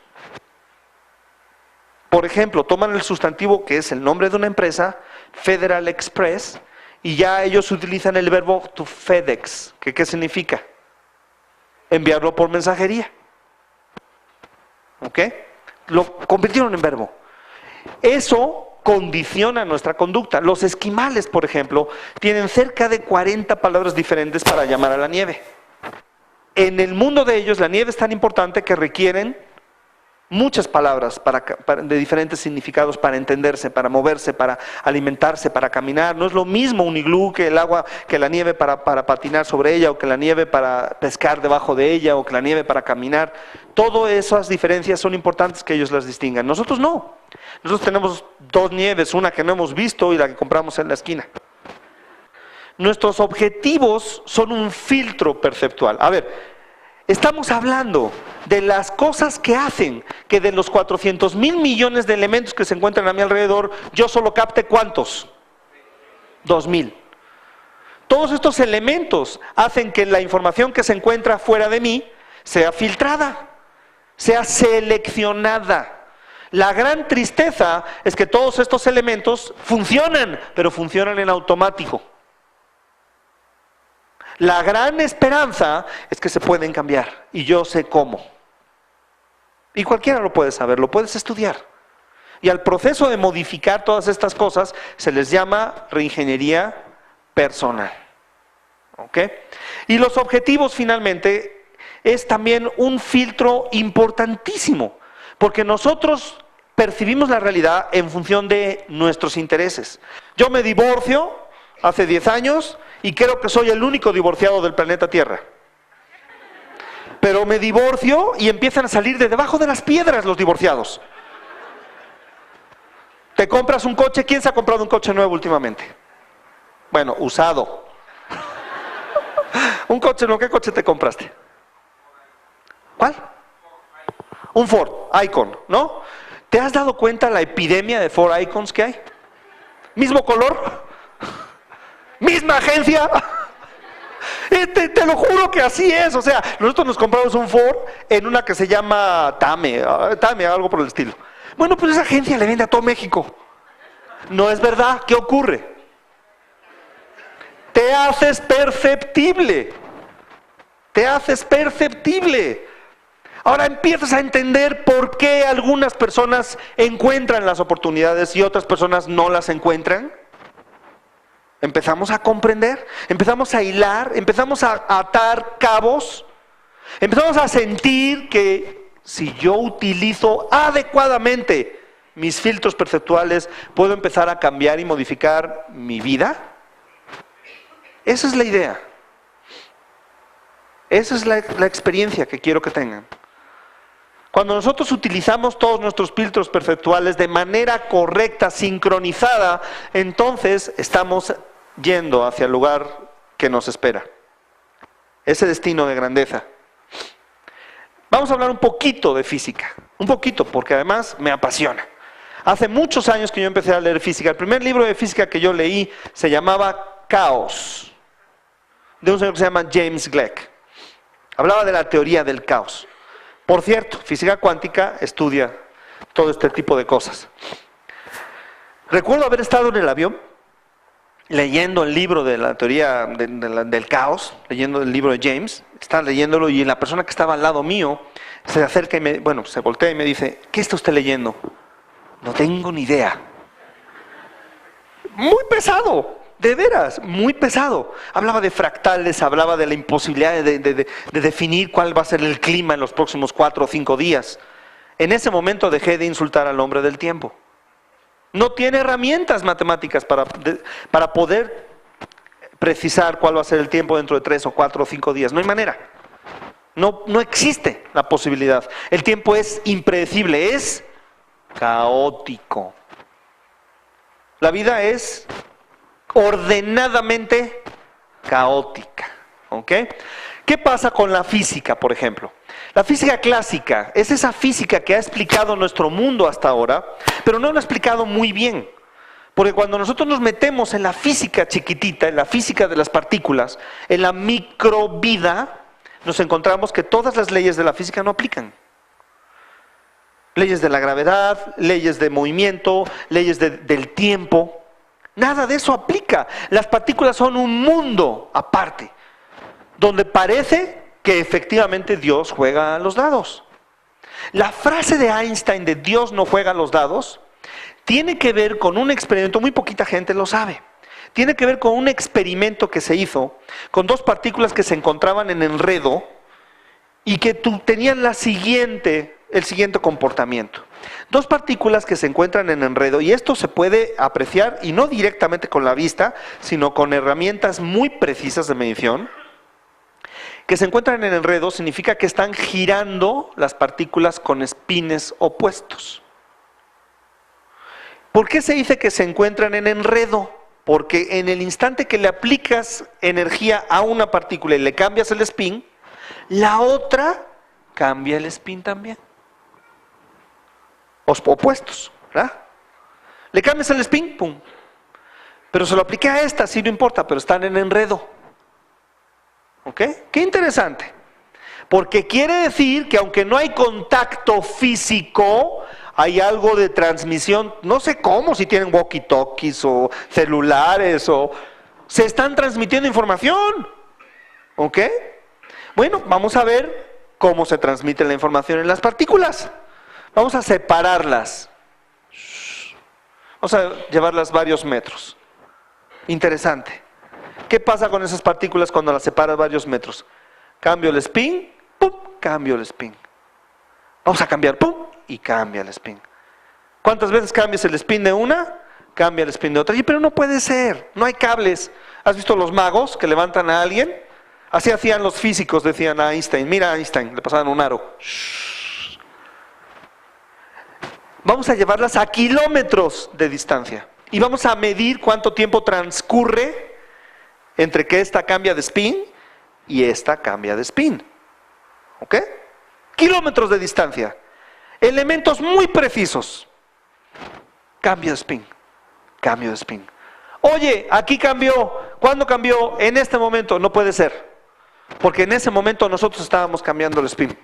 Por ejemplo, toman el sustantivo que es el nombre de una empresa, Federal Express, y ya ellos utilizan el verbo to FedEx, que ¿qué significa? Enviarlo por mensajería. ¿Ok? Lo convirtieron en verbo. Eso condiciona nuestra conducta. Los esquimales, por ejemplo, tienen cerca de 40 palabras diferentes para llamar a la nieve. En el mundo de ellos, la nieve es tan importante que requieren muchas palabras de diferentes significados para entenderse, para moverse, para alimentarse, para caminar. No es lo mismo un iglú que el agua, que la nieve para patinar sobre ella, o que la nieve para pescar debajo de ella, o que la nieve para caminar. Todas esas diferencias son importantes que ellos las distingan. Nosotros no. Nosotros tenemos dos nieves, una que no hemos visto y la que compramos en la esquina. Nuestros objetivos son un filtro perceptual. A ver, estamos hablando de las cosas que hacen que de los 400,000 millones de elementos que se encuentran a mi alrededor, yo solo capte ¿cuántos? 2,000. Todos estos elementos hacen que la información que se encuentra fuera de mí sea filtrada, sea seleccionada. La gran tristeza es que todos estos elementos funcionan, pero funcionan en automático. La gran esperanza es que se pueden cambiar, y yo sé cómo. Y cualquiera lo puede saber, lo puedes estudiar. Y al proceso de modificar todas estas cosas se les llama reingeniería personal. ¿Ok? Y los objetivos, finalmente, es también un filtro importantísimo, porque nosotros percibimos la realidad en función de nuestros intereses. Yo me divorcio hace 10 años y creo que soy el único divorciado del planeta Tierra. Pero me divorcio y empiezan a salir de debajo de las piedras los divorciados. Te compras un coche. ¿Quién se ha comprado un coche nuevo últimamente? Bueno, usado. Un coche nuevo. ¿Qué coche te compraste? ¿Cuál? Un Ford Icon, ¿no? ¿Te has dado cuenta la epidemia de Ford Icons que hay? ¿Mismo color? ¿Misma agencia? Te lo juro que así es. O sea, nosotros nos compramos un Ford en una que se llama Tame, algo por el estilo. Bueno, pues esa agencia le vende a todo México. No es verdad. ¿Qué ocurre? Te haces perceptible. Te haces perceptible. Ahora empiezas a entender por qué algunas personas encuentran las oportunidades y otras personas no las encuentran. Empezamos a comprender, empezamos a hilar, empezamos a atar cabos, empezamos a sentir que si yo utilizo adecuadamente mis filtros perceptuales, puedo empezar a cambiar y modificar mi vida. Esa es la idea. Esa es la experiencia que quiero que tengan. Cuando nosotros utilizamos todos nuestros filtros perceptuales de manera correcta, sincronizada, entonces estamos yendo hacia el lugar que nos espera. Ese destino de grandeza. Vamos a hablar un poquito de física. Un poquito, porque además me apasiona. Hace muchos años que yo empecé a leer física. El primer libro de física que yo leí se llamaba Caos, de un señor que se llama James Gleick. Hablaba de la teoría del caos. Por cierto, física cuántica estudia todo este tipo de cosas. Recuerdo haber estado en el avión leyendo el libro de la teoría del caos, leyendo el libro de James, estaba leyéndolo y la persona que estaba al lado mío se acerca y se voltea y me dice, ¿qué está usted leyendo? No tengo ni idea. Muy pesado. De veras, muy pesado. Hablaba de fractales, hablaba de la imposibilidad de definir cuál va a ser el clima en los próximos 4 o 5 días. En ese momento dejé de insultar al hombre del tiempo. No tiene herramientas matemáticas para poder precisar cuál va a ser el tiempo dentro de 3 o 4 o 5 días. No hay manera. No existe la posibilidad. El tiempo es impredecible, es caótico. La vida es ordenadamente caótica. ¿Ok? ¿Qué pasa con la física, por ejemplo? La física clásica es esa física que ha explicado nuestro mundo hasta ahora, pero no lo ha explicado muy bien. Porque cuando nosotros nos metemos en la física chiquitita, en la física de las partículas, en la microvida, nos encontramos que todas las leyes de la física no aplican. Leyes de la gravedad, leyes de movimiento, leyes del tiempo. Nada de eso aplica. Las partículas son un mundo aparte, donde parece que efectivamente Dios juega a los dados. La frase de Einstein de Dios no juega a los dados tiene que ver con un experimento, muy poquita gente lo sabe. Tiene que ver con un experimento que se hizo con 2 partículas que se encontraban en enredo y que tenían el siguiente comportamiento. 2 partículas que se encuentran en enredo, y esto se puede apreciar, y no directamente con la vista, sino con herramientas muy precisas de medición. Que se encuentran en enredo significa que están girando las partículas con espines opuestos. ¿Por qué se dice que se encuentran en enredo? Porque en el instante que le aplicas energía a una partícula y le cambias el spin, la otra cambia el spin también. Opuestos, ¿verdad? Le cambias el spin, pum. Pero se lo apliqué a esta, sí, no importa, pero están en enredo. ¿Ok? Qué interesante. Porque quiere decir que aunque no hay contacto físico, hay algo de transmisión, no sé cómo, si tienen walkie-talkies o celulares, o se están transmitiendo información. ¿Ok? Bueno, vamos a ver cómo se transmite la información en las partículas. Vamos a separarlas. Vamos a llevarlas varios metros. Interesante. ¿Qué pasa con esas partículas cuando las separas varios metros? Cambio el spin, pum, cambio el spin. Vamos a cambiar, pum, y cambia el spin. ¿Cuántas veces cambias el spin de una? Cambia el spin de otra. Pero no puede ser, no hay cables. ¿Has visto los magos que levantan a alguien? Así hacían los físicos, decían a Einstein. Mira a Einstein, le pasaban un aro. Vamos a llevarlas a kilómetros de distancia y vamos a medir cuánto tiempo transcurre entre que esta cambia de spin y esta cambia de spin. ¿Ok? Kilómetros de distancia. Elementos muy precisos. Cambio de spin. Cambio de spin. Oye, aquí cambió. ¿Cuándo cambió? En este momento. No puede ser. Porque en ese momento nosotros estábamos cambiando el spin.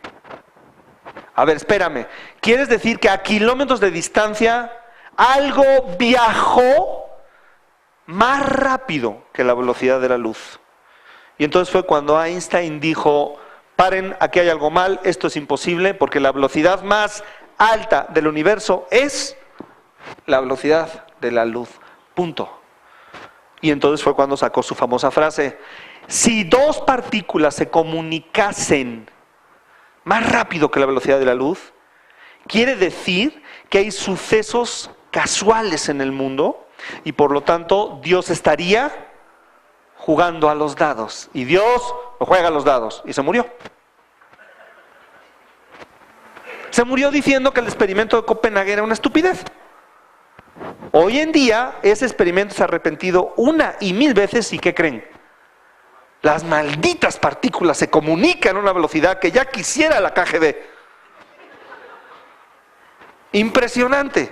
A ver, espérame. ¿Quieres decir que a kilómetros de distancia algo viajó más rápido que la velocidad de la luz? Y entonces fue cuando Einstein dijo, paren, aquí hay algo mal, esto es imposible, porque la velocidad más alta del universo es la velocidad de la luz. Punto. Y entonces fue cuando sacó su famosa frase, si 2 partículas se comunicasen más rápido que la velocidad de la luz, quiere decir que hay sucesos casuales en el mundo y por lo tanto Dios estaría jugando a los dados. Y Dios no juega a los dados. Y se murió. Se murió diciendo que el experimento de Copenhague era una estupidez. Hoy en día, ese experimento se ha arrepentido 1 y 1000 veces. ¿Y qué creen? Las malditas partículas se comunican a una velocidad que ya quisiera la KGB. Impresionante.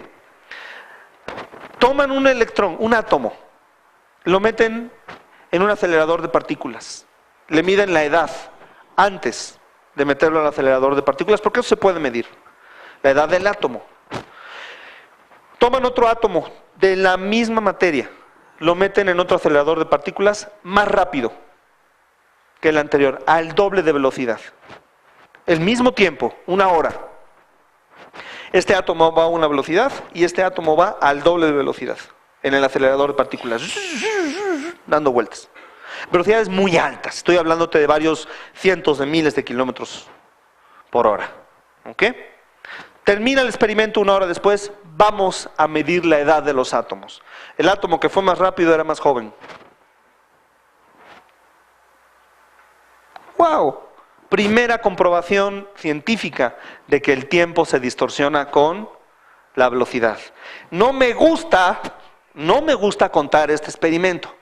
Toman un electrón, un átomo, lo meten en un acelerador de partículas. Le miden la edad antes de meterlo al acelerador de partículas, porque eso se puede medir. La edad del átomo. Toman otro átomo de la misma materia, lo meten en otro acelerador de partículas más rápido que el anterior, al doble de velocidad. El mismo tiempo, 1 hora. Este átomo va a una velocidad y este átomo va al doble de velocidad en el acelerador de partículas, dando vueltas. Velocidades muy altas, estoy hablándote de varios cientos de miles de kilómetros por hora. ¿Ok? Termina el experimento 1 hora después, vamos a medir la edad de los átomos. El átomo que fue más rápido era más joven. ¡Wow! Primera comprobación científica de que el tiempo se distorsiona con la velocidad. No me gusta contar este experimento.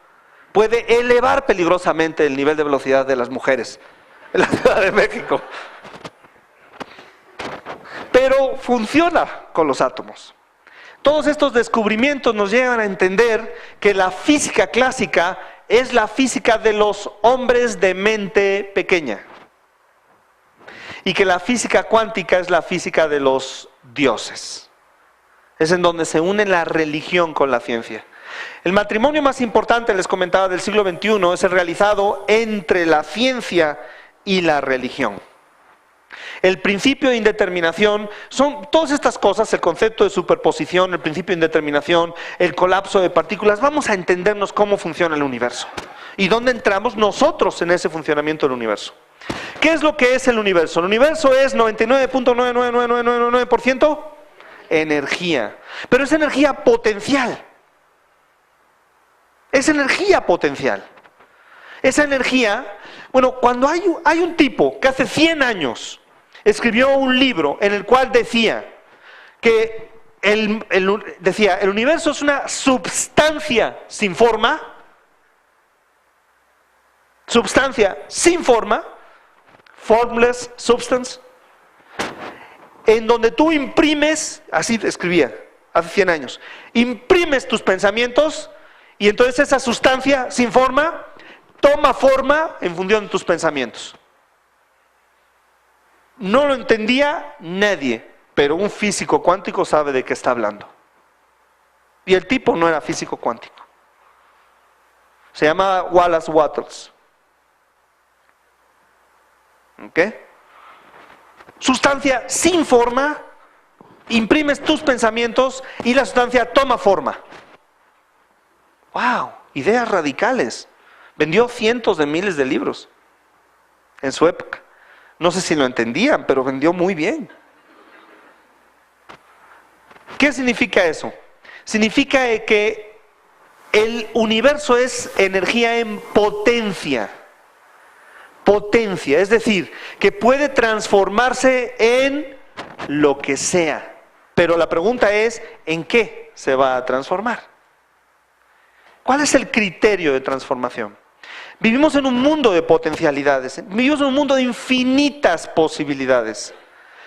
Puede elevar peligrosamente el nivel de velocidad de las mujeres en la Ciudad de México. Pero funciona con los átomos. Todos estos descubrimientos nos llevan a entender que la física clásica es la física de los hombres de mente pequeña. Y que la física cuántica es la física de los dioses. Es en donde se une la religión con la ciencia. El matrimonio más importante, les comentaba, del siglo XXI es el realizado entre la ciencia y la religión. El principio de indeterminación, son todas estas cosas, el concepto de superposición, el principio de indeterminación, el colapso de partículas. Vamos a entendernos cómo funciona el universo y dónde entramos nosotros en ese funcionamiento del universo. ¿Qué es lo que es el universo? El universo es 99.99999% energía, pero es energía potencial. Es energía potencial. Esa energía, bueno, cuando hay un tipo que hace 100 años escribió un libro en el cual decía que el universo es una substancia sin forma, formless substance, en donde tú imprimes, así escribía, hace 100 años, imprimes tus pensamientos y entonces esa sustancia sin forma toma forma en función de tus pensamientos. No lo entendía nadie, pero un físico cuántico sabe de qué está hablando. Y el tipo no era físico cuántico. Se llama Wallace Wattles. ¿Ok? Sustancia sin forma, imprimes tus pensamientos y la sustancia toma forma. ¡Wow! Ideas radicales. Vendió cientos de miles de libros en su época. No sé si lo entendían, pero vendió muy bien. ¿Qué significa eso? Significa que el universo es energía en potencia. Potencia, es decir, que puede transformarse en lo que sea. Pero la pregunta es, ¿en qué se va a transformar? ¿Cuál es el criterio de transformación? Vivimos en un mundo de potencialidades, vivimos en un mundo de infinitas posibilidades.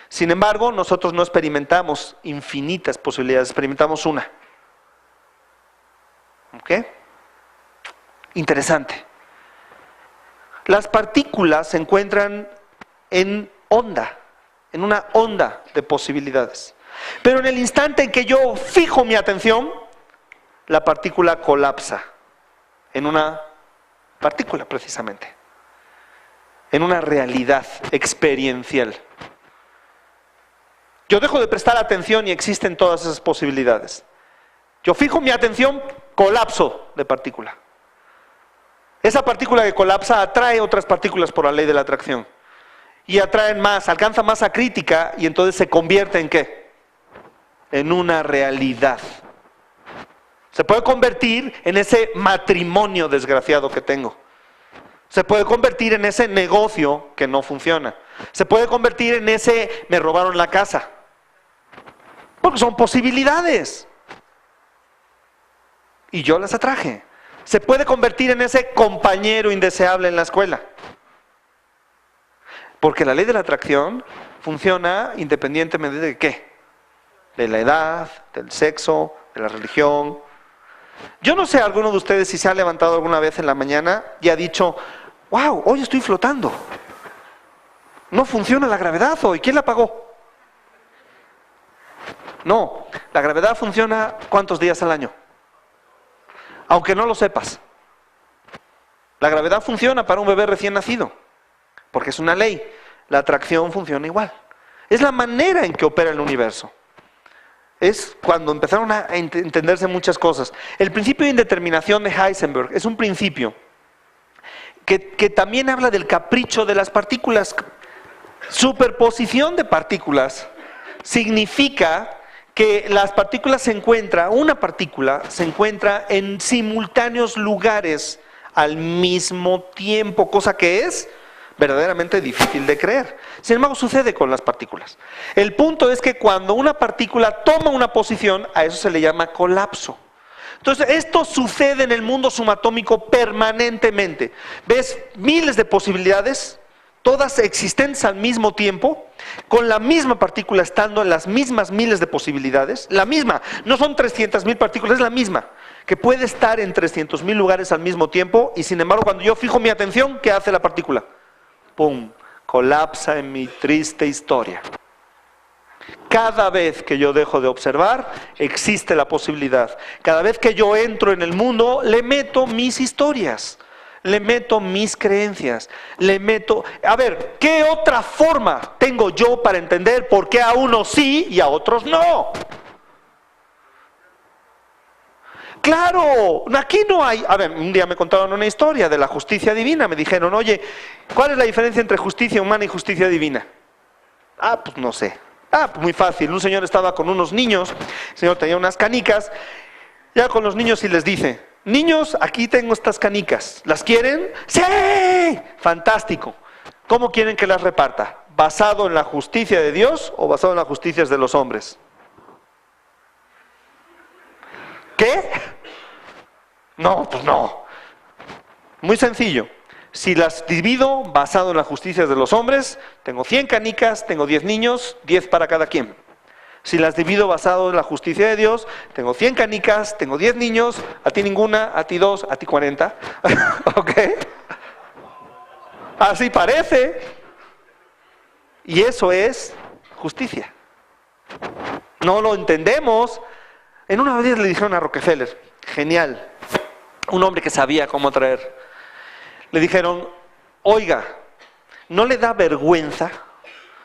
Sin embargo, nosotros no experimentamos infinitas posibilidades, experimentamos una. ¿Ok? Interesante. Las partículas se encuentran en onda, en una onda de posibilidades. Pero en el instante en que yo fijo mi atención, la partícula colapsa en una partícula precisamente, en una realidad experiencial. Yo dejo de prestar atención y existen todas esas posibilidades. Yo fijo mi atención, colapso de partícula. Esa partícula que colapsa atrae otras partículas por la ley de la atracción. Y atraen más, alcanza masa crítica y entonces se convierte en ¿qué? En una realidad. Se puede convertir en ese matrimonio desgraciado que tengo. Se puede convertir en ese negocio que no funciona. Se puede convertir en ese me robaron la casa. Porque son posibilidades. Y yo las atraje. Se puede convertir en ese compañero indeseable en la escuela. Porque la ley de la atracción funciona independientemente de qué. De la edad, del sexo, de la religión. Yo no sé, alguno de ustedes si se ha levantado alguna vez en la mañana y ha dicho, wow, hoy estoy flotando. No funciona la gravedad hoy. ¿Quién la apagó? No, la gravedad funciona ¿cuántos días al año? Aunque no lo sepas. La gravedad funciona para un bebé recién nacido, porque es una ley. La atracción funciona igual. Es la manera en que opera el universo. Es cuando empezaron a entenderse muchas cosas. El principio de indeterminación de Heisenberg es un principio que también habla del capricho de las partículas. Superposición de partículas significa que las partículas una partícula se encuentra en simultáneos lugares al mismo tiempo, cosa que es verdaderamente difícil de creer. Sin embargo, sucede con las partículas. El punto es que cuando una partícula toma una posición, a eso se le llama colapso. Entonces, esto sucede en el mundo subatómico permanentemente. ¿Ves miles de posibilidades? Todas existentes al mismo tiempo, con la misma partícula estando en las mismas miles de posibilidades, la misma, no son 300.000 partículas, es la misma, que puede estar en 300.000 lugares al mismo tiempo, y sin embargo cuando yo fijo mi atención, ¿qué hace la partícula? ¡Pum! Colapsa en mi triste historia. Cada vez que yo dejo de observar, existe la posibilidad. Cada vez que yo entro en el mundo, le meto mis historias. Le meto mis creencias, a ver, ¿qué otra forma tengo yo para entender por qué a unos sí y a otros no? Claro, aquí no hay, a ver, un día me contaron una historia de la justicia divina, me dijeron, oye, ¿cuál es la diferencia entre justicia humana y justicia divina? Ah, pues no sé. Ah, pues muy fácil, un señor estaba con unos niños, el señor tenía unas canicas, ya con los niños y les dice, niños, aquí tengo estas canicas. ¿Las quieren? ¡Sí! Fantástico. ¿Cómo quieren que las reparta? ¿Basado en la justicia de Dios o basado en las justicias de los hombres? ¿Qué? No, pues no. Muy sencillo. Si las divido basado en las justicias de los hombres, tengo 100 canicas, tengo 10 niños, 10 para cada quien. Si las divido basado en la justicia de Dios, tengo 100 canicas, tengo 10 niños, a ti ninguna, a ti 2, a ti 40. ¿Ok? Así parece. Y eso es justicia. No lo entendemos. En una vez le dijeron a Rockefeller, genial, un hombre que sabía cómo atraer. Le dijeron, oiga, ¿no le da vergüenza?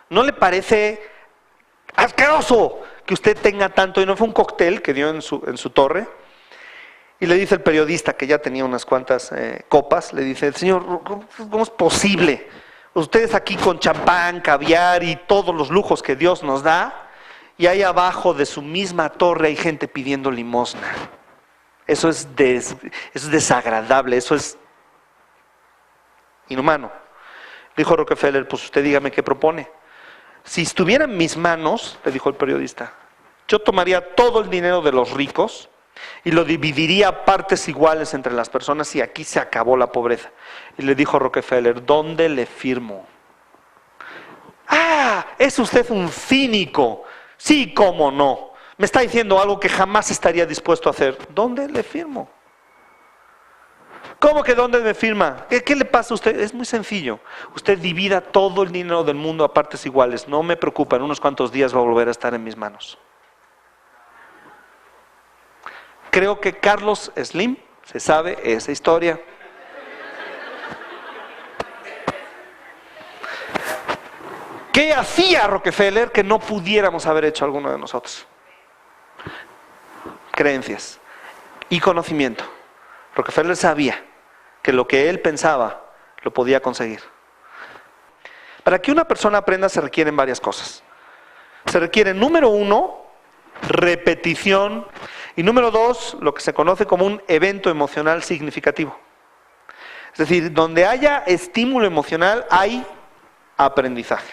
¿No le parece asqueroso que usted tenga tanto? Y no fue un cóctel que dio en su torre. Y le dice el periodista, que ya tenía unas cuantas copas, le dice, señor, ¿cómo es posible? Ustedes aquí con champán, caviar y todos los lujos que Dios nos da, y ahí abajo de su misma torre hay gente pidiendo limosna. Eso es desagradable, eso es inhumano. Dijo Rockefeller, pues usted dígame qué propone. Si estuviera en mis manos, le dijo el periodista, yo tomaría todo el dinero de los ricos y lo dividiría a partes iguales entre las personas y aquí se acabó la pobreza. Y le dijo Rockefeller, ¿dónde le firmo? ¡Ah! Es usted un cínico. Sí, cómo no. Me está diciendo algo que jamás estaría dispuesto a hacer. ¿Dónde le firmo? ¿Cómo que dónde me firma? ¿Qué le pasa a usted? Es muy sencillo. Usted divida todo el dinero del mundo a partes iguales. No me preocupa, en unos cuantos días va a volver a estar en mis manos. Creo que Carlos Slim se sabe esa historia. ¿Qué hacía Rockefeller que no pudiéramos haber hecho alguno de nosotros? Creencias y conocimiento. Rockefeller sabía que lo que él pensaba lo podía conseguir. Para que una persona aprenda se requieren varias cosas. Se requiere, número uno, repetición. Y número 2, lo que se conoce como un evento emocional significativo. Es decir, donde haya estímulo emocional hay aprendizaje.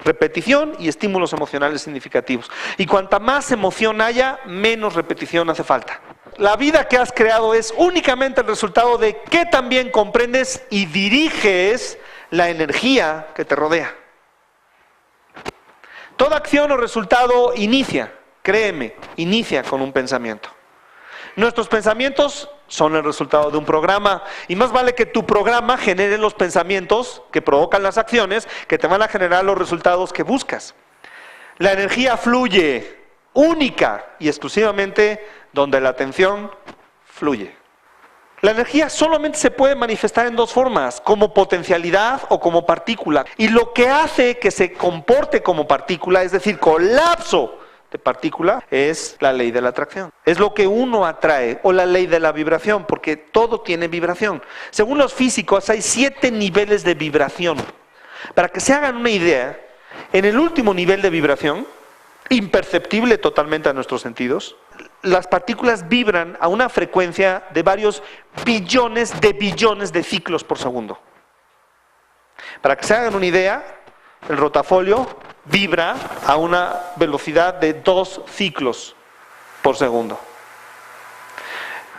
Repetición y estímulos emocionales significativos. Y cuanta más emoción haya, menos repetición hace falta. La vida que has creado es únicamente el resultado de que también comprendes y diriges la energía que te rodea. Toda acción o resultado inicia, créeme, inicia con un pensamiento. Nuestros pensamientos son el resultado de un programa, y más vale que tu programa genere los pensamientos que provocan las acciones que te van a generar los resultados que buscas. La energía fluye única y exclusivamente donde la atención fluye. La energía solamente se puede manifestar en 2 formas, como potencialidad o como partícula. Y lo que hace que se comporte como partícula, es decir, colapso de partícula, es la ley de la atracción. Es lo que uno atrae, o la ley de la vibración, porque todo tiene vibración. Según los físicos, hay 7 niveles de vibración. Para que se hagan una idea, en el último nivel de vibración, imperceptible totalmente a nuestros sentidos, las partículas vibran a una frecuencia de varios billones de ciclos por segundo. Para que se hagan una idea, el rotafolio vibra a una velocidad de 2 ciclos por segundo.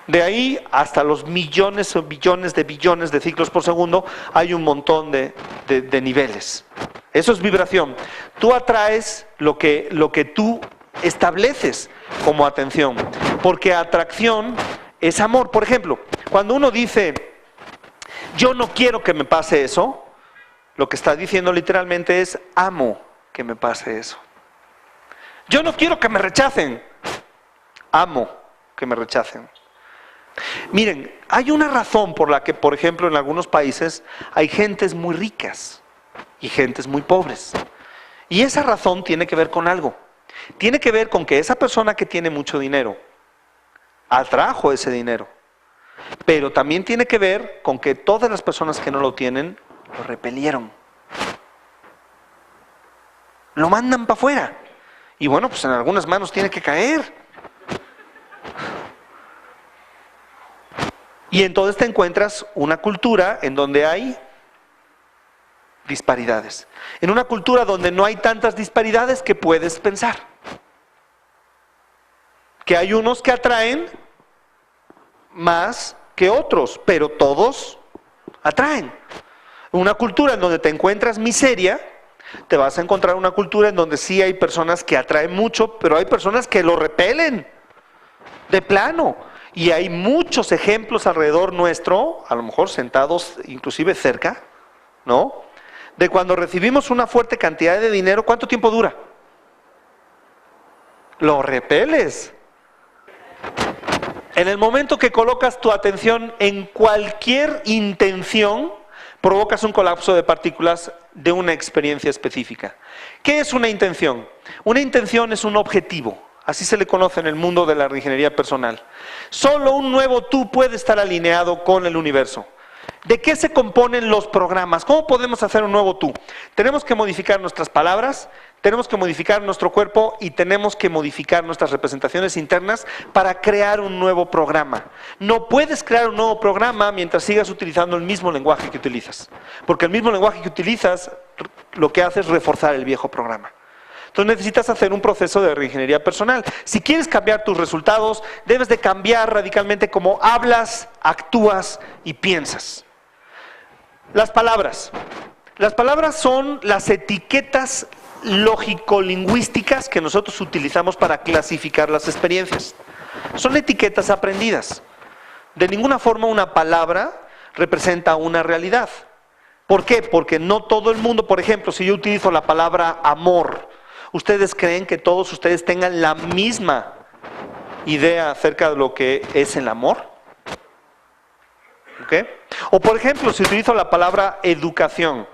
De ahí hasta los millones o billones de ciclos por segundo hay un montón de niveles. Eso es vibración. Tú atraes lo que tú estableces como atención, porque atracción es amor. Por ejemplo, cuando uno dice, yo no quiero que me pase eso, lo que está diciendo literalmente es, amo que me pase eso. Yo no quiero que me rechacen, amo que me rechacen. Miren, hay una razón por la que, por ejemplo, en algunos países hay gentes muy ricas y gentes muy pobres. Y esa razón tiene que ver con algo. Tiene que ver con que esa persona que tiene mucho dinero atrajo ese dinero. Pero también tiene que ver con que todas las personas que no lo tienen lo repelieron. Lo mandan para afuera. Y bueno, pues en algunas manos tiene que caer. Y entonces te encuentras una cultura en donde hay disparidades. En una cultura donde no hay tantas disparidades que puedes pensar. Que hay unos que atraen más que otros, pero todos atraen. Una cultura en donde te encuentras miseria, te vas a encontrar una cultura en donde sí hay personas que atraen mucho, pero hay personas que lo repelen, de plano. Y hay muchos ejemplos alrededor nuestro, a lo mejor sentados inclusive cerca, ¿no? De cuando recibimos una fuerte cantidad de dinero, ¿cuánto tiempo dura? Lo repeles. En el momento que colocas tu atención en cualquier intención, provocas un colapso de partículas de una experiencia específica. ¿Qué es una intención? Una intención es un objetivo. Así se le conoce en el mundo de la ingeniería personal. Solo un nuevo tú puede estar alineado con el universo. ¿De qué se componen los programas? ¿Cómo podemos hacer un nuevo tú? Tenemos que modificar nuestras palabras, tenemos que modificar nuestro cuerpo y tenemos que modificar nuestras representaciones internas para crear un nuevo programa. No puedes crear un nuevo programa mientras sigas utilizando el mismo lenguaje que utilizas. Porque el mismo lenguaje que utilizas lo que hace es reforzar el viejo programa. Entonces necesitas hacer un proceso de reingeniería personal. Si quieres cambiar tus resultados, debes de cambiar radicalmente cómo hablas, actúas y piensas. Las palabras. Las palabras son las etiquetas lógico-lingüísticas que nosotros utilizamos para clasificar las experiencias. Son etiquetas aprendidas. De ninguna forma una palabra representa una realidad. ¿Por qué? Porque no todo el mundo, por ejemplo, si yo utilizo la palabra amor, ¿ustedes creen que todos ustedes tengan la misma idea acerca de lo que es el amor? ¿Okay? O por ejemplo, si utilizo la palabra educación,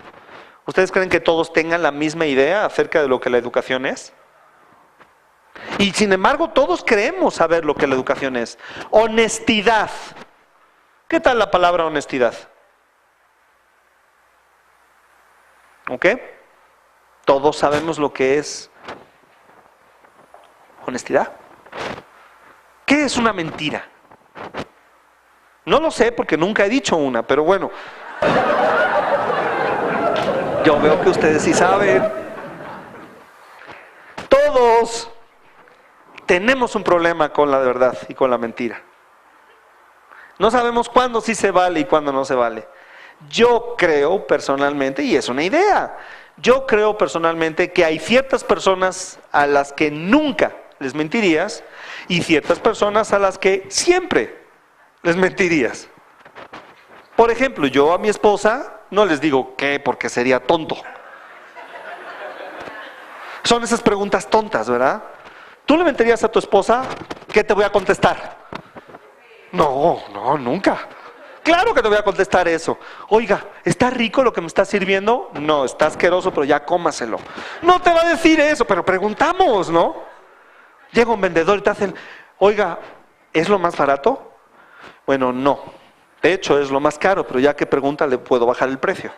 ¿ustedes creen que todos tengan la misma idea acerca de lo que la educación es? Y sin embargo, todos creemos saber lo que la educación es. Honestidad. ¿Qué tal la palabra honestidad? ¿Ok? Todos sabemos lo que es honestidad. ¿Qué es una mentira? No lo sé porque nunca he dicho una, pero bueno. Yo veo que ustedes sí saben. Todos tenemos un problema con la verdad y con la mentira. No sabemos cuándo sí se vale y cuándo no se vale. Yo creo personalmente, y es una idea, yo creo personalmente que hay ciertas personas a las que nunca les mentirías y ciertas personas a las que siempre les mentirías. Por ejemplo, yo a mi esposa no les digo ¿qué? Porque sería tonto. Son esas preguntas tontas, ¿verdad? ¿Tú le mentirías a tu esposa? ¿Qué te voy a contestar? No, nunca. Claro que te voy a contestar eso. Oiga, ¿está rico lo que me está sirviendo? No, está asqueroso, pero ya cómaselo. No te va a decir eso, pero preguntamos, ¿no? Llega un vendedor y te hacen, oiga, ¿es lo más barato? Bueno, no. De hecho, es lo más caro, pero ya que pregunta, le puedo bajar el precio.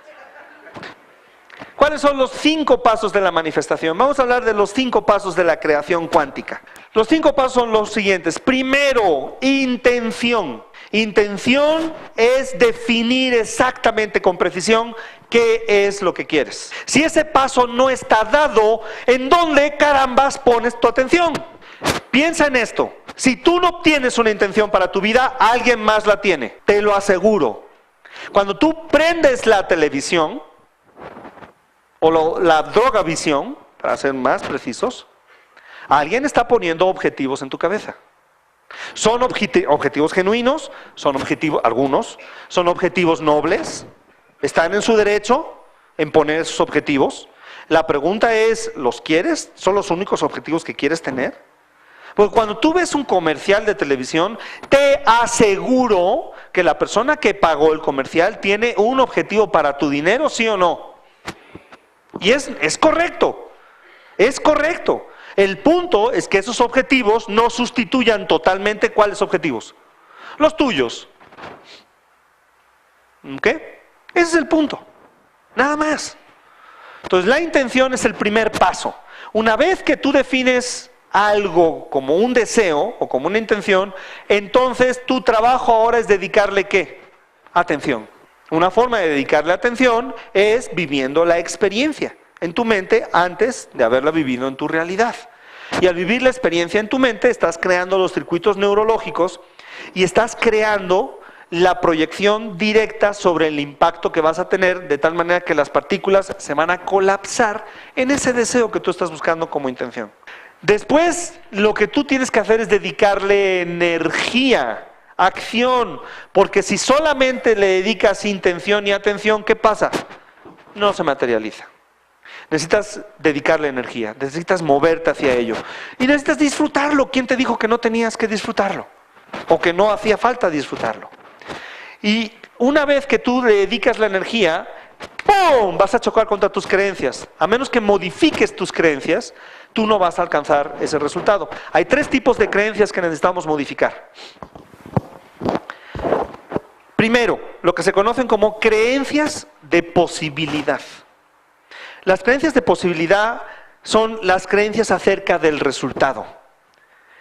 ¿Cuáles son los 5 pasos de la manifestación? Vamos a hablar de los 5 pasos de la creación cuántica. Los 5 pasos son los siguientes. Primero, intención. Intención es definir exactamente con precisión qué es lo que quieres. Si ese paso no está dado, ¿en dónde carambas pones tu atención? Piensa en esto. Si tú no tienes una intención para tu vida, alguien más la tiene. Te lo aseguro. Cuando tú prendes la televisión, o la drogavisión, para ser más precisos, alguien está poniendo objetivos en tu cabeza. Son objetivos genuinos, son objetivos, algunos, son objetivos nobles, están en su derecho en poner esos objetivos. La pregunta es, ¿los quieres? ¿Son los únicos objetivos que quieres tener? Porque cuando tú ves un comercial de televisión, te aseguro que la persona que pagó el comercial tiene un objetivo para tu dinero, ¿sí o no? Y es correcto, es correcto. El punto es que esos objetivos no sustituyan totalmente ¿cuáles objetivos? Los tuyos. ¿Ok? Ese es el punto, nada más. Entonces la intención es el primer paso. Una vez que tú defines algo como un deseo o como una intención, entonces tu trabajo ahora es dedicarle ¿qué? Atención. Una forma de dedicarle atención es viviendo la experiencia en tu mente antes de haberla vivido en tu realidad. Y al vivir la experiencia en tu mente, estás creando los circuitos neurológicos y estás creando la proyección directa sobre el impacto que vas a tener, de tal manera que las partículas se van a colapsar en ese deseo que tú estás buscando como intención. Después, lo que tú tienes que hacer es dedicarle energía, acción, porque si solamente le dedicas intención y atención, ¿qué pasa? No se materializa. Necesitas dedicarle energía, necesitas moverte hacia ello y necesitas disfrutarlo. ¿Quién te dijo que no tenías que disfrutarlo? O que no hacía falta disfrutarlo. Y una vez que tú le dedicas la energía, ¡pum!, vas a chocar contra tus creencias. A menos que modifiques tus creencias, tú no vas a alcanzar ese resultado. Hay 3 tipos de creencias que necesitamos modificar. Primero, lo que se conocen como creencias de posibilidad. Las creencias de posibilidad son las creencias acerca del resultado.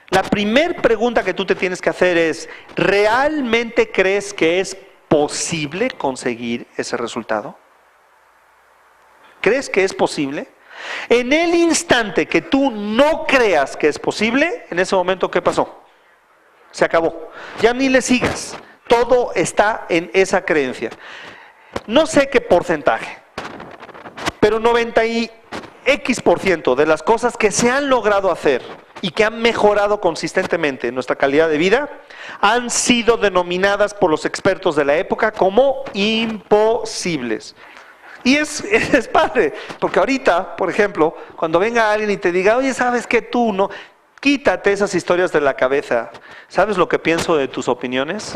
La primera pregunta que tú te tienes que hacer es, ¿realmente crees que es posible conseguir ese resultado? ¿Crees que es posible? En el instante que tú no creas que es posible, en ese momento, ¿qué pasó? Se acabó. Ya ni le sigas. Todo está en esa creencia. No sé qué porcentaje, pero 90% de las cosas que se han logrado hacer y que han mejorado consistentemente en nuestra calidad de vida han sido denominadas por los expertos de la época como imposibles. Y es padre, porque ahorita, por ejemplo, cuando venga alguien y te diga, oye, ¿sabes qué? Tú no, quítate esas historias de la cabeza. ¿Sabes lo que pienso de tus opiniones?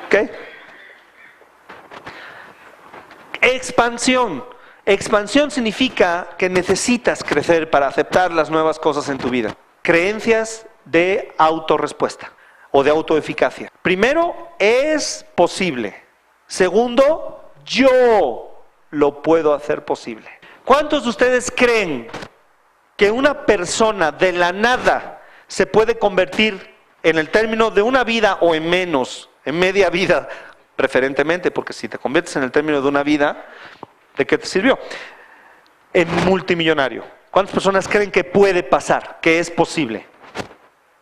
¿Ok? Expansión. Expansión significa que necesitas crecer para aceptar las nuevas cosas en tu vida. Creencias de autorrespuesta o de autoeficacia. Primero, es posible. Segundo, yo lo puedo hacer posible. ¿Cuántos de ustedes creen que una persona de la nada se puede convertir en el término de una vida o en menos, en media vida, preferentemente, porque si te conviertes en el término de una vida, ¿de qué te sirvió? En multimillonario. ¿Cuántas personas creen que puede pasar, que es posible?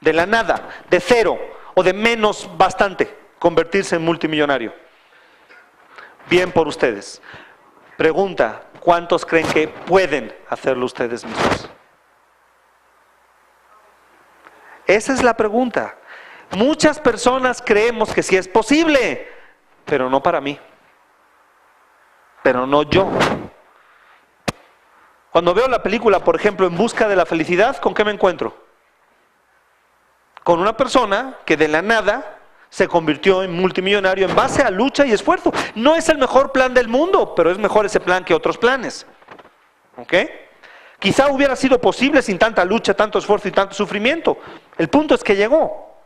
De la nada, de cero o de menos bastante, convertirse en multimillonario. Bien por ustedes. Pregunta, ¿cuántos creen que pueden hacerlo ustedes mismos? Esa es la pregunta. Muchas personas creemos que sí es posible, pero no para mí. Pero no yo. Cuando veo la película, por ejemplo, En busca de la felicidad, ¿con qué me encuentro? Con una persona que de la nada se convirtió en multimillonario en base a lucha y esfuerzo. No es el mejor plan del mundo, pero es mejor ese plan que otros planes. ¿Ok? Quizá hubiera sido posible sin tanta lucha, tanto esfuerzo y tanto sufrimiento. El punto es que llegó.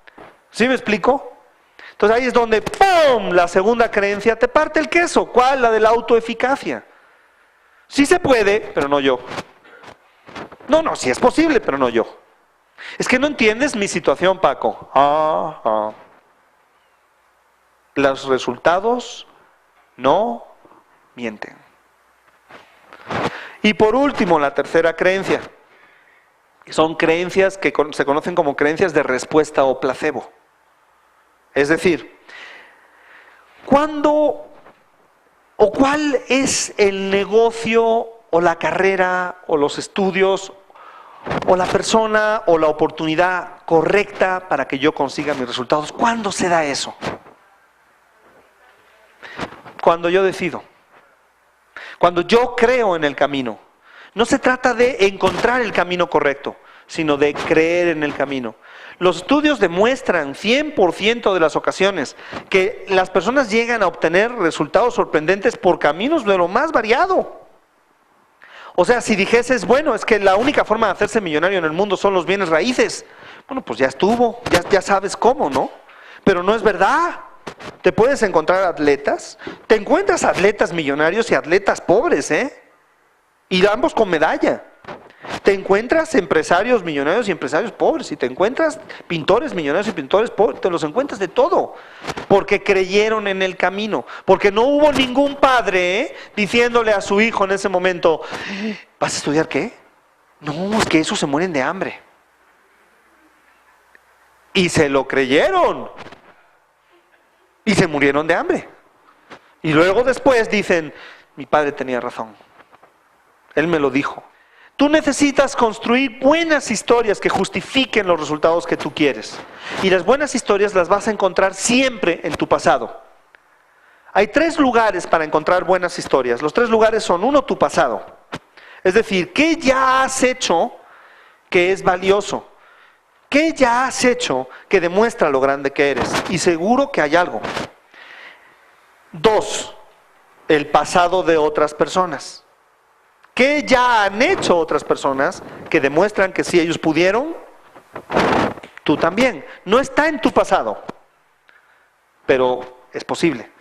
¿Sí me explico? Entonces ahí es donde, ¡pum!, la segunda creencia te parte el queso. ¿Cuál? La de la autoeficacia. Sí se puede, pero no yo. No, sí es posible, pero no yo. Es que no entiendes mi situación, Paco. Los resultados no mienten. Y por último, la tercera creencia. Son creencias que se conocen como creencias de respuesta o placebo. Es decir, ¿cuándo o cuál es el negocio o la carrera o los estudios o la persona o la oportunidad correcta para que yo consiga mis resultados? ¿Cuándo se da eso? Cuando yo decido. Cuando yo creo en el camino. No se trata de encontrar el camino correcto, sino de creer en el camino. Los estudios demuestran 100% de las ocasiones que las personas llegan a obtener resultados sorprendentes por caminos de lo más variado. O sea, si dijeses, bueno, es que la única forma de hacerse millonario en el mundo son los bienes raíces. Bueno, pues ya estuvo, ya sabes cómo, ¿no? Pero no es verdad. Te puedes encontrar atletas, te encuentras atletas millonarios y atletas pobres, y ambos con medalla. Te encuentras empresarios millonarios y empresarios pobres, y te encuentras pintores millonarios y pintores pobres, te los encuentras de todo, porque creyeron en el camino, porque no hubo ningún padre diciéndole a su hijo en ese momento, ¿vas a estudiar qué? No, es que esos se mueren de hambre. Y se lo creyeron. Y se murieron de hambre. Y luego después dicen, mi padre tenía razón. Él me lo dijo. Tú necesitas construir buenas historias que justifiquen los resultados que tú quieres. Y las buenas historias las vas a encontrar siempre en tu pasado. Hay 3 lugares para encontrar buenas historias. Los 3 lugares son: 1, tu pasado. Es decir, ¿qué ya has hecho que es valioso? ¿Qué ya has hecho que demuestra lo grande que eres? Y seguro que hay algo. 2, el pasado de otras personas. ¿Qué ya han hecho otras personas que demuestran que si ellos pudieron, tú también? No está en tu pasado, pero es posible.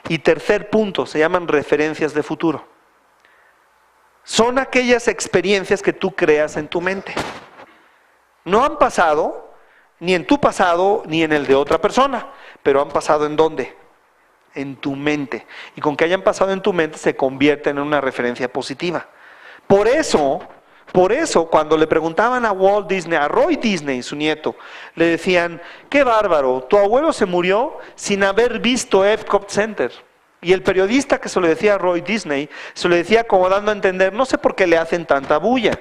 Y tercer punto, se llaman referencias de futuro. Son aquellas experiencias que tú creas en tu mente. No han pasado ni en tu pasado ni en el de otra persona, pero han pasado ¿en dónde? En tu mente. Y con que hayan pasado en tu mente se convierten en una referencia positiva. Por eso, cuando le preguntaban a Walt Disney, a Roy Disney, su nieto, le decían, qué bárbaro, tu abuelo se murió sin haber visto Epcot Center. Y el periodista que se lo decía a Roy Disney, se lo decía como dando a entender, no sé por qué le hacen tanta bulla.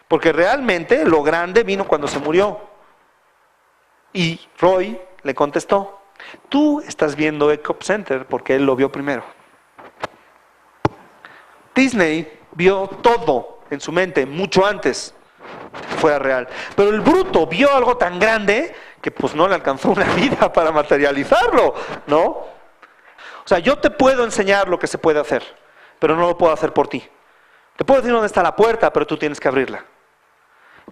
Porque realmente lo grande vino cuando se murió. Y Roy le contestó, tú estás viendo Epcot Center porque él lo vio primero. Disney vio todo en su mente mucho antes que fuera real. Pero el bruto vio algo tan grande que pues no le alcanzó una vida para materializarlo, ¿no? O sea, yo te puedo enseñar lo que se puede hacer, pero no lo puedo hacer por ti. Te puedo decir dónde está la puerta, pero tú tienes que abrirla.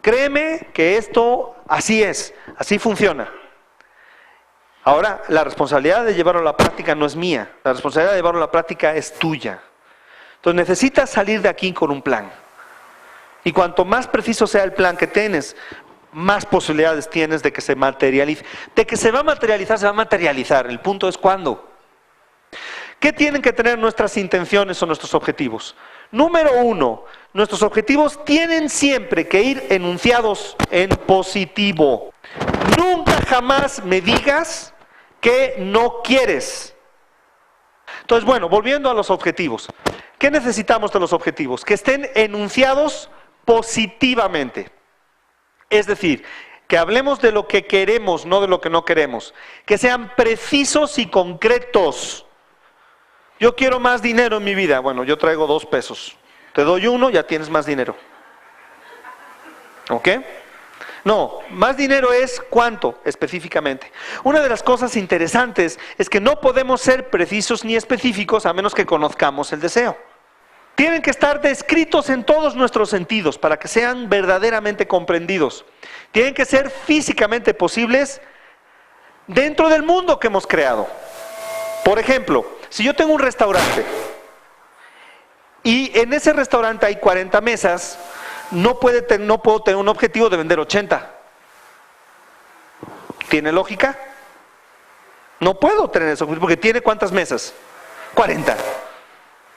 Créeme que esto así es, así funciona. Ahora, la responsabilidad de llevarlo a la práctica no es mía, la responsabilidad de llevarlo a la práctica es tuya. Entonces necesitas salir de aquí con un plan. Y cuanto más preciso sea el plan que tienes, más posibilidades tienes de que se materialice. De que se va a materializar, se va a materializar. El punto es cuándo. ¿Qué tienen que tener nuestras intenciones o nuestros objetivos? Número 1, nuestros objetivos tienen siempre que ir enunciados en positivo. Nunca jamás me digas que no quieres. Entonces, bueno, volviendo a los objetivos. ¿Qué necesitamos de los objetivos? Que estén enunciados positivamente. Es decir, que hablemos de lo que queremos, no de lo que no queremos. Que sean precisos y concretos. Yo quiero más dinero en mi vida. Bueno, yo traigo 2 pesos. Te doy 1, ya tienes más dinero. ¿Ok? No, más dinero es ¿cuánto? Específicamente. Una de las cosas interesantes es que no podemos ser precisos ni específicos a menos que conozcamos el deseo. Tienen que estar descritos en todos nuestros sentidos para que sean verdaderamente comprendidos. Tienen que ser físicamente posibles dentro del mundo que hemos creado. Por ejemplo, si yo tengo un restaurante y en ese restaurante hay 40 mesas, no puedo tener un objetivo de vender 80. ¿Tiene lógica? No puedo tener ese objetivo porque tiene ¿cuántas mesas? 40.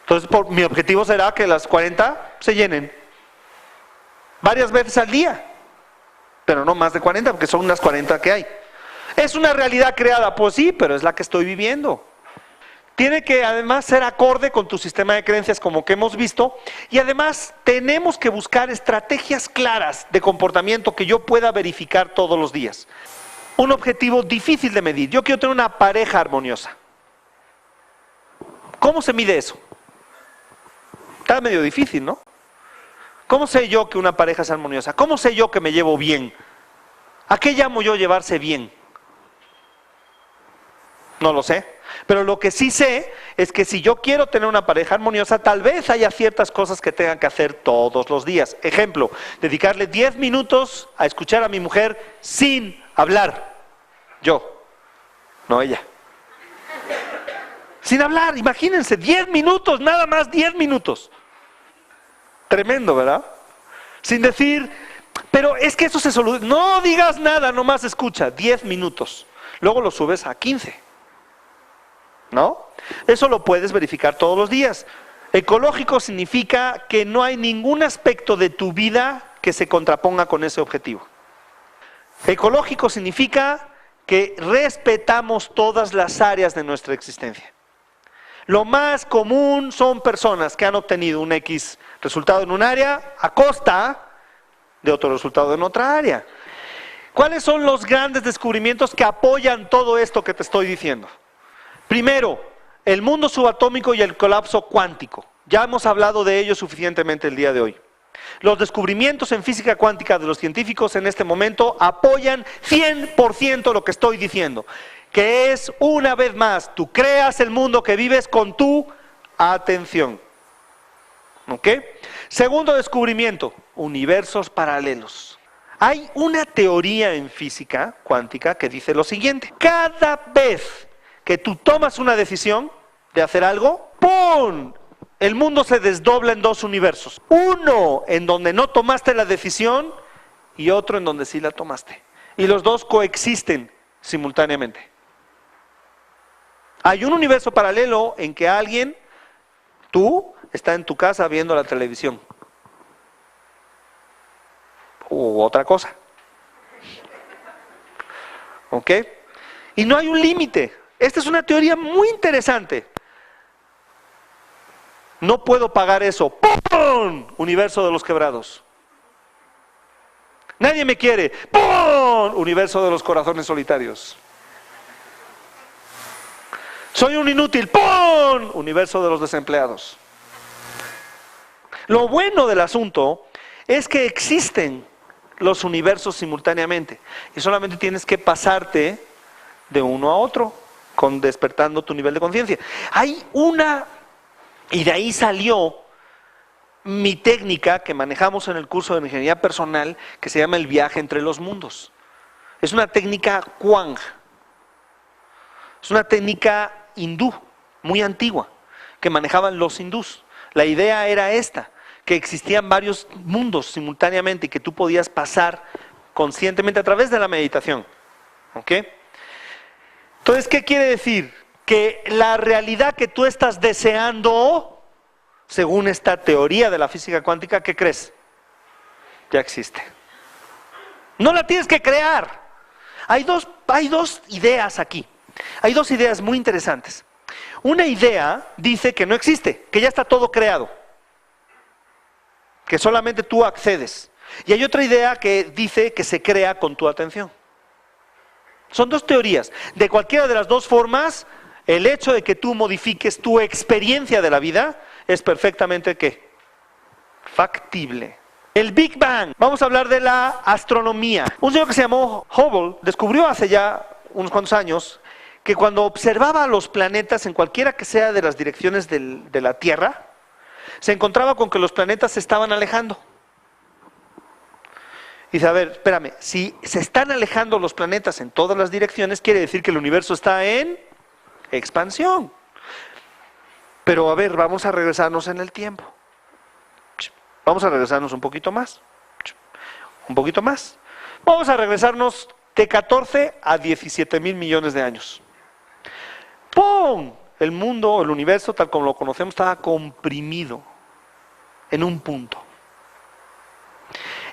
Entonces mi objetivo será que las 40 se llenen varias veces al día, pero no más de 40 porque son unas 40 que hay. ¿Es una realidad creada? Pues sí, pero es la que estoy viviendo. Tiene que además ser acorde con tu sistema de creencias como que hemos visto, y además tenemos que buscar estrategias claras de comportamiento que yo pueda verificar todos los días. Un objetivo difícil de medir. Yo quiero tener una pareja armoniosa. ¿Cómo se mide eso? Está medio difícil, ¿no? ¿Cómo sé yo que una pareja es armoniosa? ¿Cómo sé yo que me llevo bien? ¿A qué llamo yo llevarse bien? No lo sé. Pero lo que sí sé es que si yo quiero tener una pareja armoniosa, tal vez haya ciertas cosas que tengan que hacer todos los días. Ejemplo, dedicarle 10 minutos a escuchar a mi mujer sin hablar. Yo, no ella. Sin hablar, imagínense, 10 minutos, nada más 10 minutos. Tremendo, ¿verdad? Sin decir, pero es que eso se soluciona. No digas nada, nomás escucha, 10 minutos. Luego lo subes a 15. ¿No? Eso lo puedes verificar todos los días. Ecológico significa que no hay ningún aspecto de tu vida que se contraponga con ese objetivo. Ecológico significa que respetamos todas las áreas de nuestra existencia. Lo más común son personas que han obtenido un X resultado en un área a costa de otro resultado en otra área. ¿Cuáles son los grandes descubrimientos que apoyan todo esto que te estoy diciendo? Primero, el mundo subatómico y el colapso cuántico. Ya hemos hablado de ello suficientemente el día de hoy. Los descubrimientos en física cuántica de los científicos en este momento apoyan 100% lo que estoy diciendo. Que es, una vez más, tú creas el mundo que vives con tu atención. ¿Ok? Segundo descubrimiento, universos paralelos. Hay una teoría en física cuántica que dice lo siguiente: cada vez que tú tomas una decisión de hacer algo, ¡pum!, el mundo se desdobla en 2 universos. Uno en donde no tomaste la decisión y otro en donde sí la tomaste. Y los dos coexisten simultáneamente. Hay un universo paralelo en que alguien, tú, está en tu casa viendo la televisión. U otra cosa. ¿Ok? Y no hay un límite. Esta es una teoría muy interesante. No puedo pagar eso. ¡Pum! Universo de los quebrados. Nadie me quiere. ¡Pum! Universo de los corazones solitarios. Soy un inútil. ¡Pum! Universo de los desempleados. Lo bueno del asunto es que existen los universos simultáneamente. Y solamente tienes que pasarte de uno a otro, despertando tu nivel de conciencia. Y de ahí salió mi técnica que manejamos en el curso de ingeniería personal, que se llama el viaje entre los mundos. Es una técnica Kwang. Es una técnica hindú, muy antigua, que manejaban los hindús. La idea era esta, que existían varios mundos simultáneamente y que tú podías pasar conscientemente a través de la meditación. ¿Ok? Entonces, ¿qué quiere decir? Que la realidad que tú estás deseando, según esta teoría de la física cuántica, ¿qué crees? Ya existe. No la tienes que crear. Hay dos ideas aquí. Hay dos ideas muy interesantes. Una idea dice que no existe, que ya está todo creado, que solamente tú accedes. Y hay otra idea que dice que se crea con tu atención. Son dos teorías. De cualquiera de las dos formas, el hecho de que tú modifiques tu experiencia de la vida es perfectamente ¿qué? Factible. El Big Bang. Vamos a hablar de la astronomía. Un señor que se llamó Hubble descubrió hace ya unos cuantos años que cuando observaba los planetas en cualquiera que sea de las direcciones de la Tierra, se encontraba con que los planetas se estaban alejando. Y dice, a ver, espérame, si se están alejando los planetas en todas las direcciones, quiere decir que el universo está en expansión. Pero a ver, vamos a regresarnos en el tiempo. Vamos a regresarnos un poquito más. Un poquito más. Vamos a regresarnos de 14 a 17 mil millones de años. ¡Pum! El mundo, el universo, tal como lo conocemos, estaba comprimido en un punto.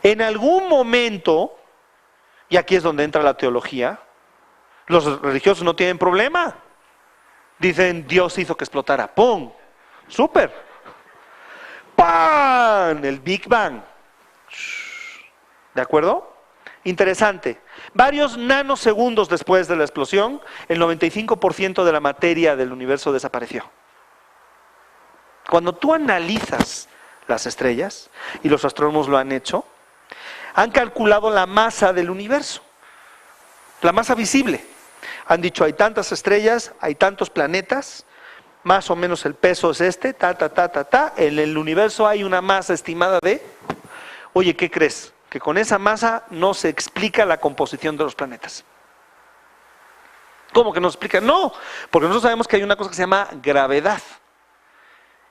En algún momento, y aquí es donde entra la teología, los religiosos no tienen problema. Dicen, Dios hizo que explotara. ¡Pum! ¡Súper! ¡Pam! El Big Bang. ¿De acuerdo? Interesante. Varios nanosegundos después de la explosión, el 95% de la materia del universo desapareció. Cuando tú analizas las estrellas, y los astrónomos lo han hecho, han calculado la masa del universo, la masa visible. Han dicho, hay tantas estrellas, hay tantos planetas, más o menos el peso es este, en el universo hay una masa estimada de, oye, ¿qué crees? Que con esa masa no se explica la composición de los planetas. ¿Cómo que no se explica? No, porque nosotros sabemos que hay una cosa que se llama gravedad.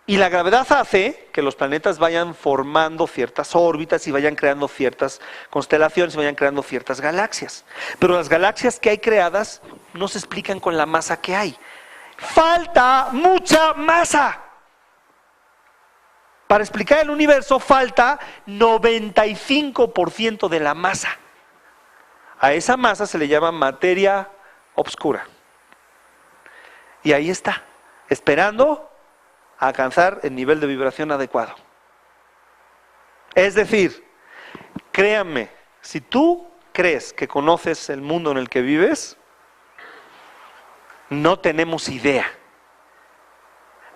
Y la gravedad hace que los planetas vayan formando ciertas órbitas y vayan creando ciertas constelaciones y vayan creando ciertas galaxias. Pero las galaxias que hay creadas no se explican con la masa que hay. Falta mucha masa. Para explicar el universo falta 95% de la masa. A esa masa se le llama materia oscura. Y ahí está, esperando a alcanzar el nivel de vibración adecuado. Es decir, créanme, si tú crees que conoces el mundo en el que vives, no tenemos idea.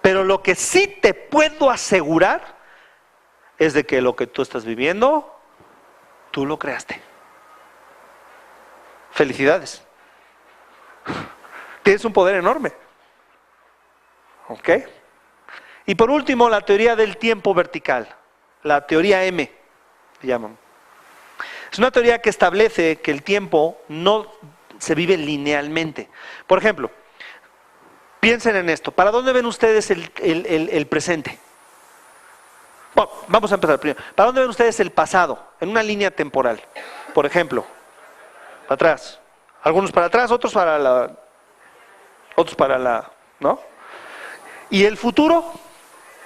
Pero lo que sí te puedo asegurar es de que lo que tú estás viviendo, tú lo creaste. Felicidades. Tienes un poder enorme. ¿Ok? Y por último, la teoría del tiempo vertical. La teoría M, se llaman. Es una teoría que establece que el tiempo no se vive linealmente. Por ejemplo, piensen en esto. ¿Para dónde ven ustedes el presente? Bueno, vamos a empezar primero. ¿Para dónde ven ustedes el pasado? En una línea temporal. Por ejemplo, para atrás. Algunos para atrás, otros para la, ¿no? ¿Y el futuro?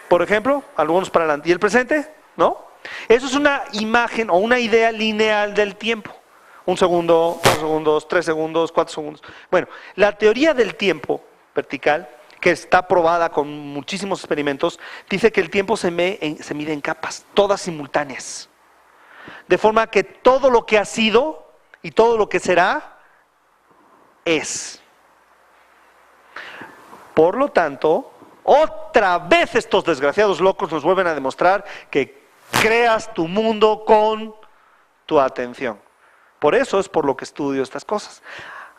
Por ejemplo, algunos para adelante. ¿Y el presente? ¿No? Eso es una imagen o una idea lineal del tiempo. 1 segundo, 2 segundos, 3 segundos, 4 segundos. Bueno, la teoría del tiempo vertical, que está probada con muchísimos experimentos, dice que el tiempo se mide en capas, todas simultáneas. De forma que todo lo que ha sido y todo lo que será, es. Por lo tanto, otra vez estos desgraciados locos nos vuelven a demostrar que creas tu mundo con tu atención. Por eso es por lo que estudio estas cosas.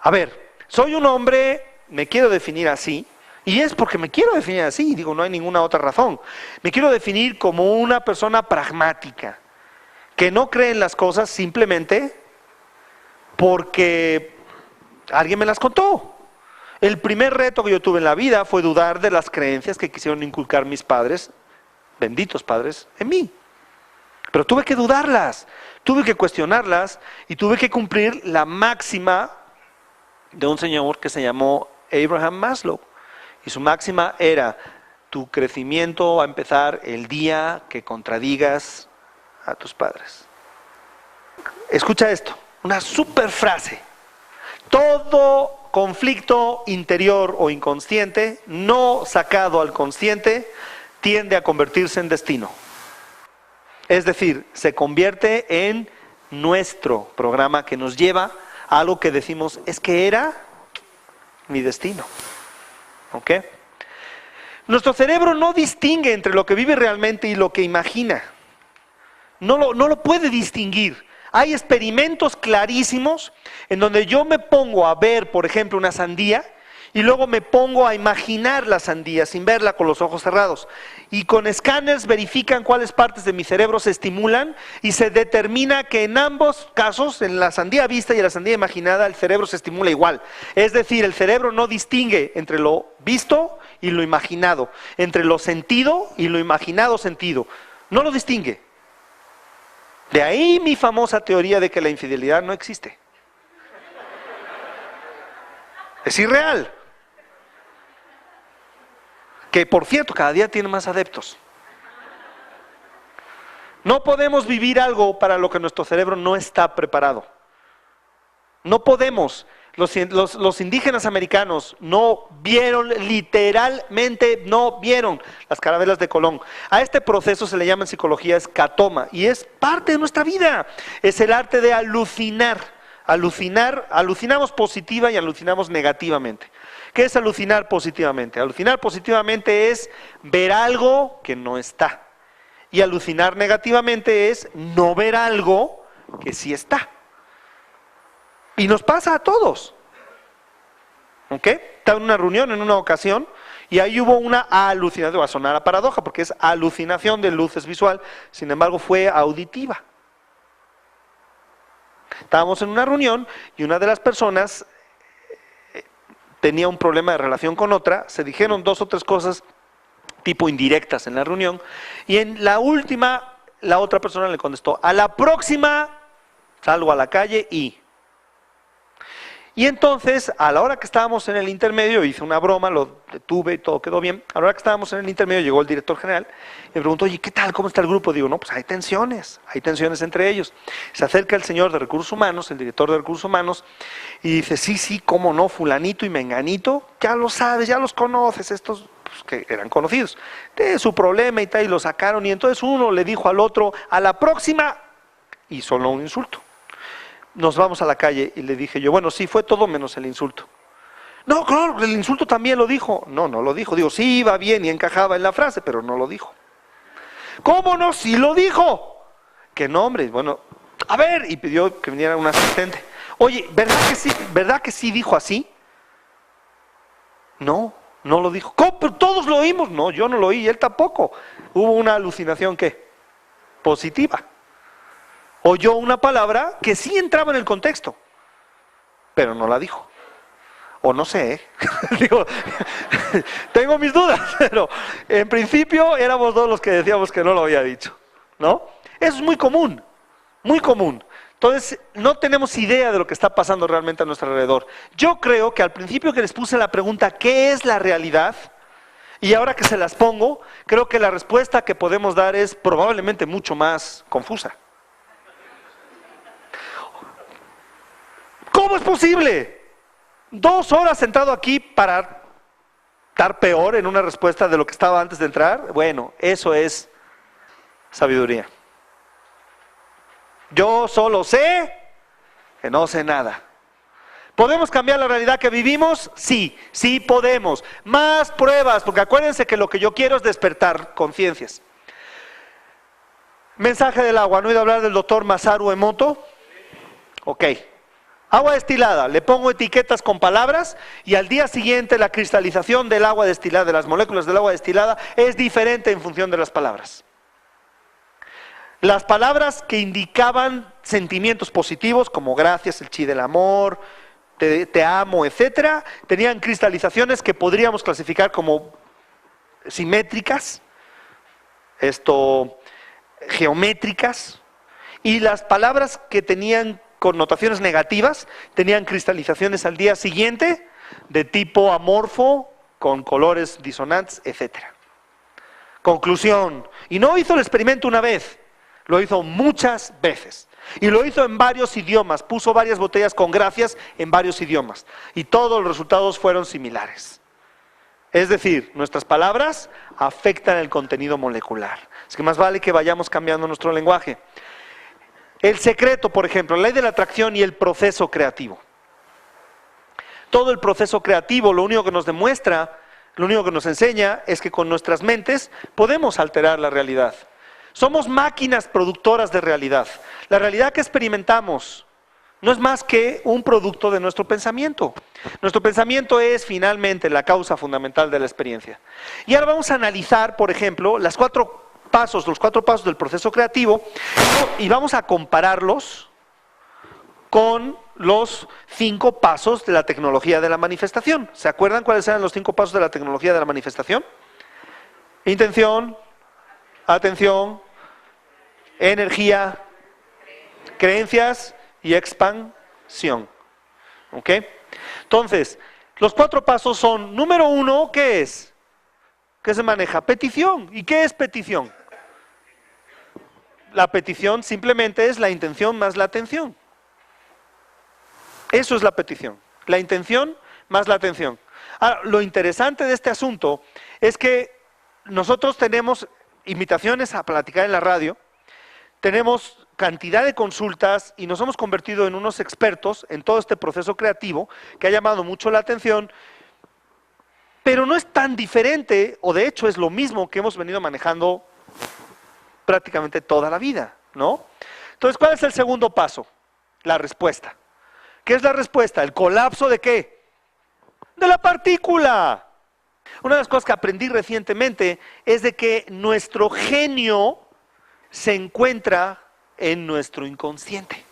A ver, soy un hombre, me quiero definir así, y es porque me quiero definir así, digo, no hay ninguna otra razón. Me quiero definir como una persona pragmática, que no cree en las cosas simplemente porque alguien me las contó. El primer reto que yo tuve en la vida fue dudar de las creencias que quisieron inculcar mis padres benditos padres, en mí. Pero tuve que dudarlas, tuve que cuestionarlas y tuve que cumplir la máxima de un señor que se llamó Abraham Maslow. Y su máxima era: tu crecimiento va a empezar el día que contradigas a tus padres. Escucha esto, una super frase. Todo conflicto interior o inconsciente, no sacado al consciente, tiende a convertirse en destino. Es decir, se convierte en nuestro programa que nos lleva a algo que decimos, es que era mi destino. ¿Ok? Nuestro cerebro no distingue entre lo que vive realmente y lo que imagina. No lo puede distinguir. Hay experimentos clarísimos en donde yo me pongo a ver, por ejemplo, una sandía y luego me pongo a imaginar la sandía sin verla con los ojos cerrados. Y con escáneres verifican cuáles partes de mi cerebro se estimulan y se determina que en ambos casos, en la sandía vista y en la sandía imaginada, el cerebro se estimula igual. Es decir, el cerebro no distingue entre lo visto y lo imaginado, entre lo sentido y lo imaginado sentido. No lo distingue. De ahí mi famosa teoría de que la infidelidad no existe. Es irreal. Que por cierto, cada día tiene más adeptos. No podemos vivir algo para lo que nuestro cerebro no está preparado. No podemos. Los indígenas americanos no vieron, literalmente no vieron las carabelas de Colón. A este proceso se le llama en psicología escatoma y es parte de nuestra vida. Es el arte de alucinar. Alucinamos positiva y alucinamos negativamente. ¿Qué es alucinar positivamente? Alucinar positivamente es ver algo que no está. Y alucinar negativamente es no ver algo que sí está. Y nos pasa a todos. ¿Ok? Estaba en una reunión en una ocasión y ahí hubo una alucinación. Va a sonar a paradoja porque es alucinación de luces visual, sin embargo fue auditiva. Estábamos en una reunión y una de las personas tenía un problema de relación con otra, se dijeron 2 o 3 cosas tipo indirectas en la reunión y en la última la otra persona le contestó: a la próxima salgo a la calle y entonces a la hora que estábamos en el intermedio hice una broma, lo detuve y todo quedó bien. A la hora que estábamos en el intermedio llegó el director general y me preguntó: oye, ¿qué tal? ¿Cómo está el grupo? Digo, no, pues hay tensiones entre ellos. Se acerca el señor de Recursos Humanos, el director de Recursos Humanos, y dice: sí, cómo no, fulanito y menganito, ya lo sabes, ya los conoces, estos pues, que eran conocidos, de su problema y tal, y lo sacaron, y entonces uno le dijo al otro: a la próxima, y solo un insulto. Nos vamos a la calle y le dije yo: bueno, sí, fue todo menos el insulto. No, claro, el insulto también lo dijo. No lo dijo. Digo, sí, iba bien y encajaba en la frase, pero no lo dijo. ¿Cómo no? Sí lo dijo. ¿Qué nombre? Bueno, a ver, y pidió que viniera un asistente. Oye, ¿verdad que sí dijo así? No lo dijo. ¿Cómo? Pero todos lo oímos. No, yo no lo oí y él tampoco. Hubo una alucinación, ¿qué? Positiva. Oyó una palabra que sí entraba en el contexto, pero no la dijo. O no sé, Digo, tengo mis dudas, pero en principio éramos 2 los que decíamos que no lo había dicho, ¿no? Eso es muy común, muy común. Entonces, no tenemos idea de lo que está pasando realmente a nuestro alrededor. Yo creo que al principio que les puse la pregunta, ¿qué es la realidad? Y ahora que se las pongo, creo que la respuesta que podemos dar es probablemente mucho más confusa. ¿Cómo es posible? 2 horas sentado aquí para estar peor en una respuesta de lo que estaba antes de entrar. Bueno, eso es sabiduría. Yo solo sé que no sé nada. ¿Podemos cambiar la realidad que vivimos? Sí podemos. Más pruebas, porque acuérdense que lo que yo quiero es despertar conciencias. Mensaje del agua. ¿No he oído hablar del doctor Masaru Emoto? Ok. Agua destilada, le pongo etiquetas con palabras y al día siguiente la cristalización del agua destilada, de las moléculas del agua destilada, es diferente en función de las palabras. Las palabras que indicaban sentimientos positivos, como gracias, el chi del amor, te amo, etcétera, tenían cristalizaciones que podríamos clasificar como simétricas. geométricas, y las palabras que tenían connotaciones negativas tenían cristalizaciones al día siguiente de tipo amorfo, con colores disonantes, etc. Conclusión, y no hizo el experimento una vez, lo hizo muchas veces. Y lo hizo en varios idiomas, puso varias botellas con gracias en varios idiomas. Y todos los resultados fueron similares. Es decir, nuestras palabras afectan el contenido molecular. Es que más vale que vayamos cambiando nuestro lenguaje. El secreto, por ejemplo, la ley de la atracción y el proceso creativo. Todo el proceso creativo, lo único que nos demuestra, lo único que nos enseña es que con nuestras mentes podemos alterar la realidad. Somos máquinas productoras de realidad. La realidad que experimentamos no es más que un producto de nuestro pensamiento. Nuestro pensamiento es finalmente la causa fundamental de la experiencia. Y ahora vamos a analizar, por ejemplo, los cuatro pasos del proceso creativo, y vamos a compararlos con los 5 pasos de la tecnología de la manifestación. ¿Se acuerdan cuáles eran los 5 pasos de la tecnología de la manifestación? Intención, atención, energía, creencias y expansión. ¿Ok? Entonces, los 4 pasos son, número 1, ¿qué es? ¿Qué se maneja? Petición. ¿Y qué es petición? La petición simplemente es la intención más la atención. Eso es la petición. La intención más la atención. Ahora, lo interesante de este asunto es que nosotros tenemos invitaciones a platicar en la radio, tenemos cantidad de consultas y nos hemos convertido en unos expertos en todo este proceso creativo que ha llamado mucho la atención, pero no es tan diferente, o de hecho es lo mismo que hemos venido manejando prácticamente toda la vida, ¿no? Entonces, ¿cuál es el segundo paso? La respuesta. ¿Qué es la respuesta? ¿El colapso de qué? De la partícula. Una de las cosas que aprendí recientemente es de que nuestro genio se encuentra en nuestro inconsciente.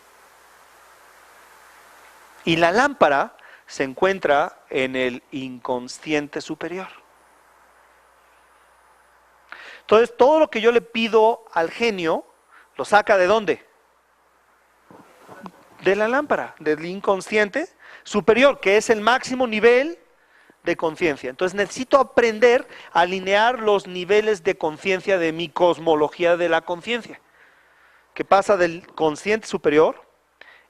Y la lámpara se encuentra en el inconsciente superior. Entonces, todo lo que yo le pido al genio, lo saca ¿de dónde? De la lámpara, del inconsciente superior, que es el máximo nivel de conciencia. Entonces necesito aprender a alinear los niveles de conciencia de mi cosmología de la conciencia, que pasa del consciente superior,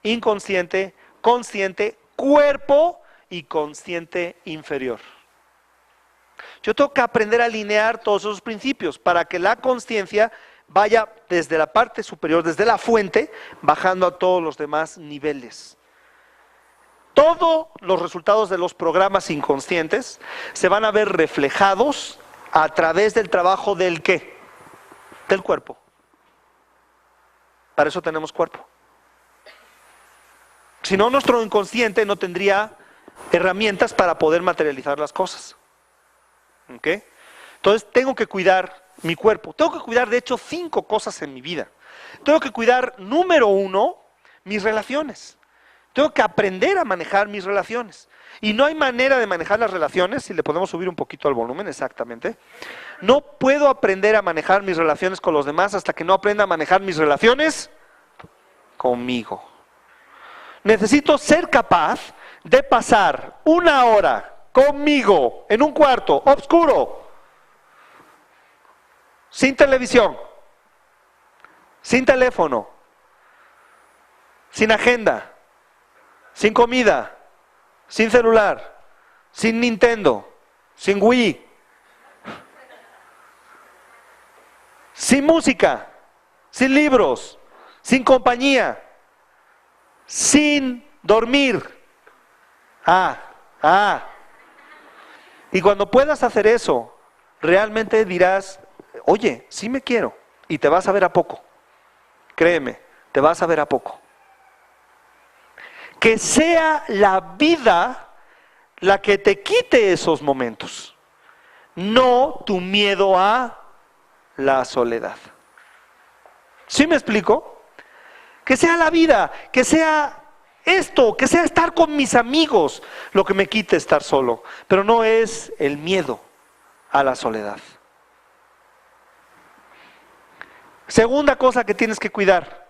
inconsciente, consciente, cuerpo y consciente inferior. Yo tengo que aprender a alinear todos esos principios para que la conciencia vaya desde la parte superior, desde la fuente, bajando a todos los demás niveles. Todos los resultados de los programas inconscientes se van a ver reflejados a través del trabajo del ¿qué? Del cuerpo. Para eso tenemos cuerpo. Si no, nuestro inconsciente no tendría herramientas para poder materializar las cosas. ¿Ok? Entonces tengo que cuidar mi cuerpo. Tengo que cuidar, de hecho, 5 cosas en mi vida. Tengo que cuidar, número 1, mis relaciones. Tengo que aprender a manejar mis relaciones. Y no hay manera de manejar las relaciones, si le podemos subir un poquito al volumen, exactamente. No puedo aprender a manejar mis relaciones con los demás hasta que no aprenda a manejar mis relaciones conmigo. Necesito ser capaz de pasar 1 hora conmigo en un cuarto oscuro, sin televisión, sin teléfono, sin agenda, sin comida, sin celular, sin Nintendo, sin Wii, sin música, sin libros, sin compañía, sin dormir. Y cuando puedas hacer eso, realmente dirás, oye, sí me quiero, y te vas a ver a poco. Créeme, te vas a ver a poco. Que sea la vida la que te quite esos momentos, no tu miedo a la soledad. ¿Sí me explico? Que sea la vida, que sea esto, que sea estar con mis amigos lo que me quite estar solo, pero no es el miedo a la soledad. Segunda cosa que tienes que cuidar: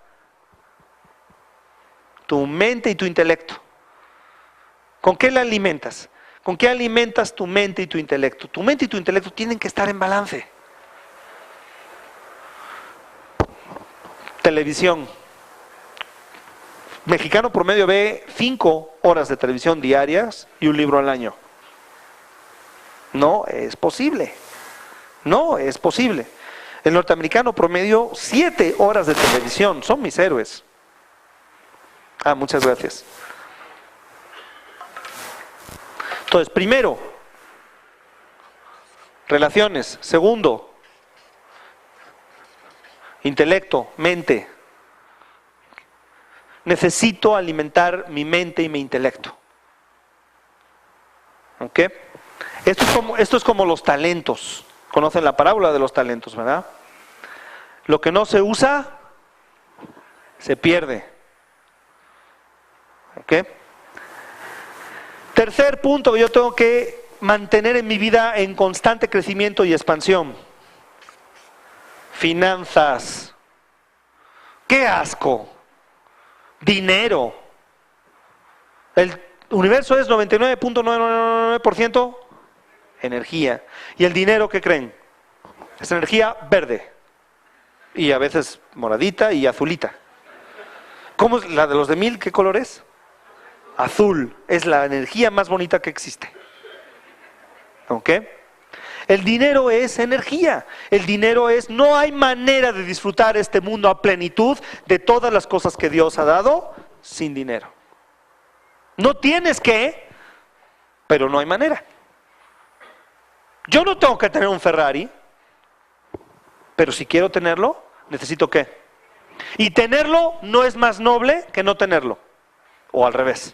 tu mente y tu intelecto. ¿Con qué la alimentas? ¿Con qué alimentas tu mente y tu intelecto? Tu mente y tu intelecto tienen que estar en balance. Televisión. Mexicano promedio ve 5 horas de televisión diarias y un libro al año. No es posible. No es posible. El norteamericano promedio 7 horas de televisión. Son mis héroes. Muchas gracias. Entonces, primero, relaciones. Segundo, intelecto, mente. Necesito alimentar mi mente y mi intelecto. ¿Ok? Esto es como los talentos. Conocen la parábola de los talentos, ¿verdad? Lo que no se usa, se pierde. ¿Ok? Tercer punto que yo tengo que mantener en mi vida en constante crecimiento y expansión. Finanzas. ¡Qué asco! Dinero. El universo es 99.999% energía. ¿Y el dinero qué creen? Es energía verde. Y a veces moradita y azulita. ¿Cómo es la de los de 1000? ¿Qué color es? Azul. Es la energía más bonita que existe. ¿Ok? El dinero es energía. El dinero es, no hay manera de disfrutar este mundo a plenitud de todas las cosas que Dios ha dado sin dinero. No tienes que, pero no hay manera. Yo no tengo que tener un Ferrari, pero si quiero tenerlo, necesito ¿qué? Y tenerlo no es más noble que no tenerlo. O al revés.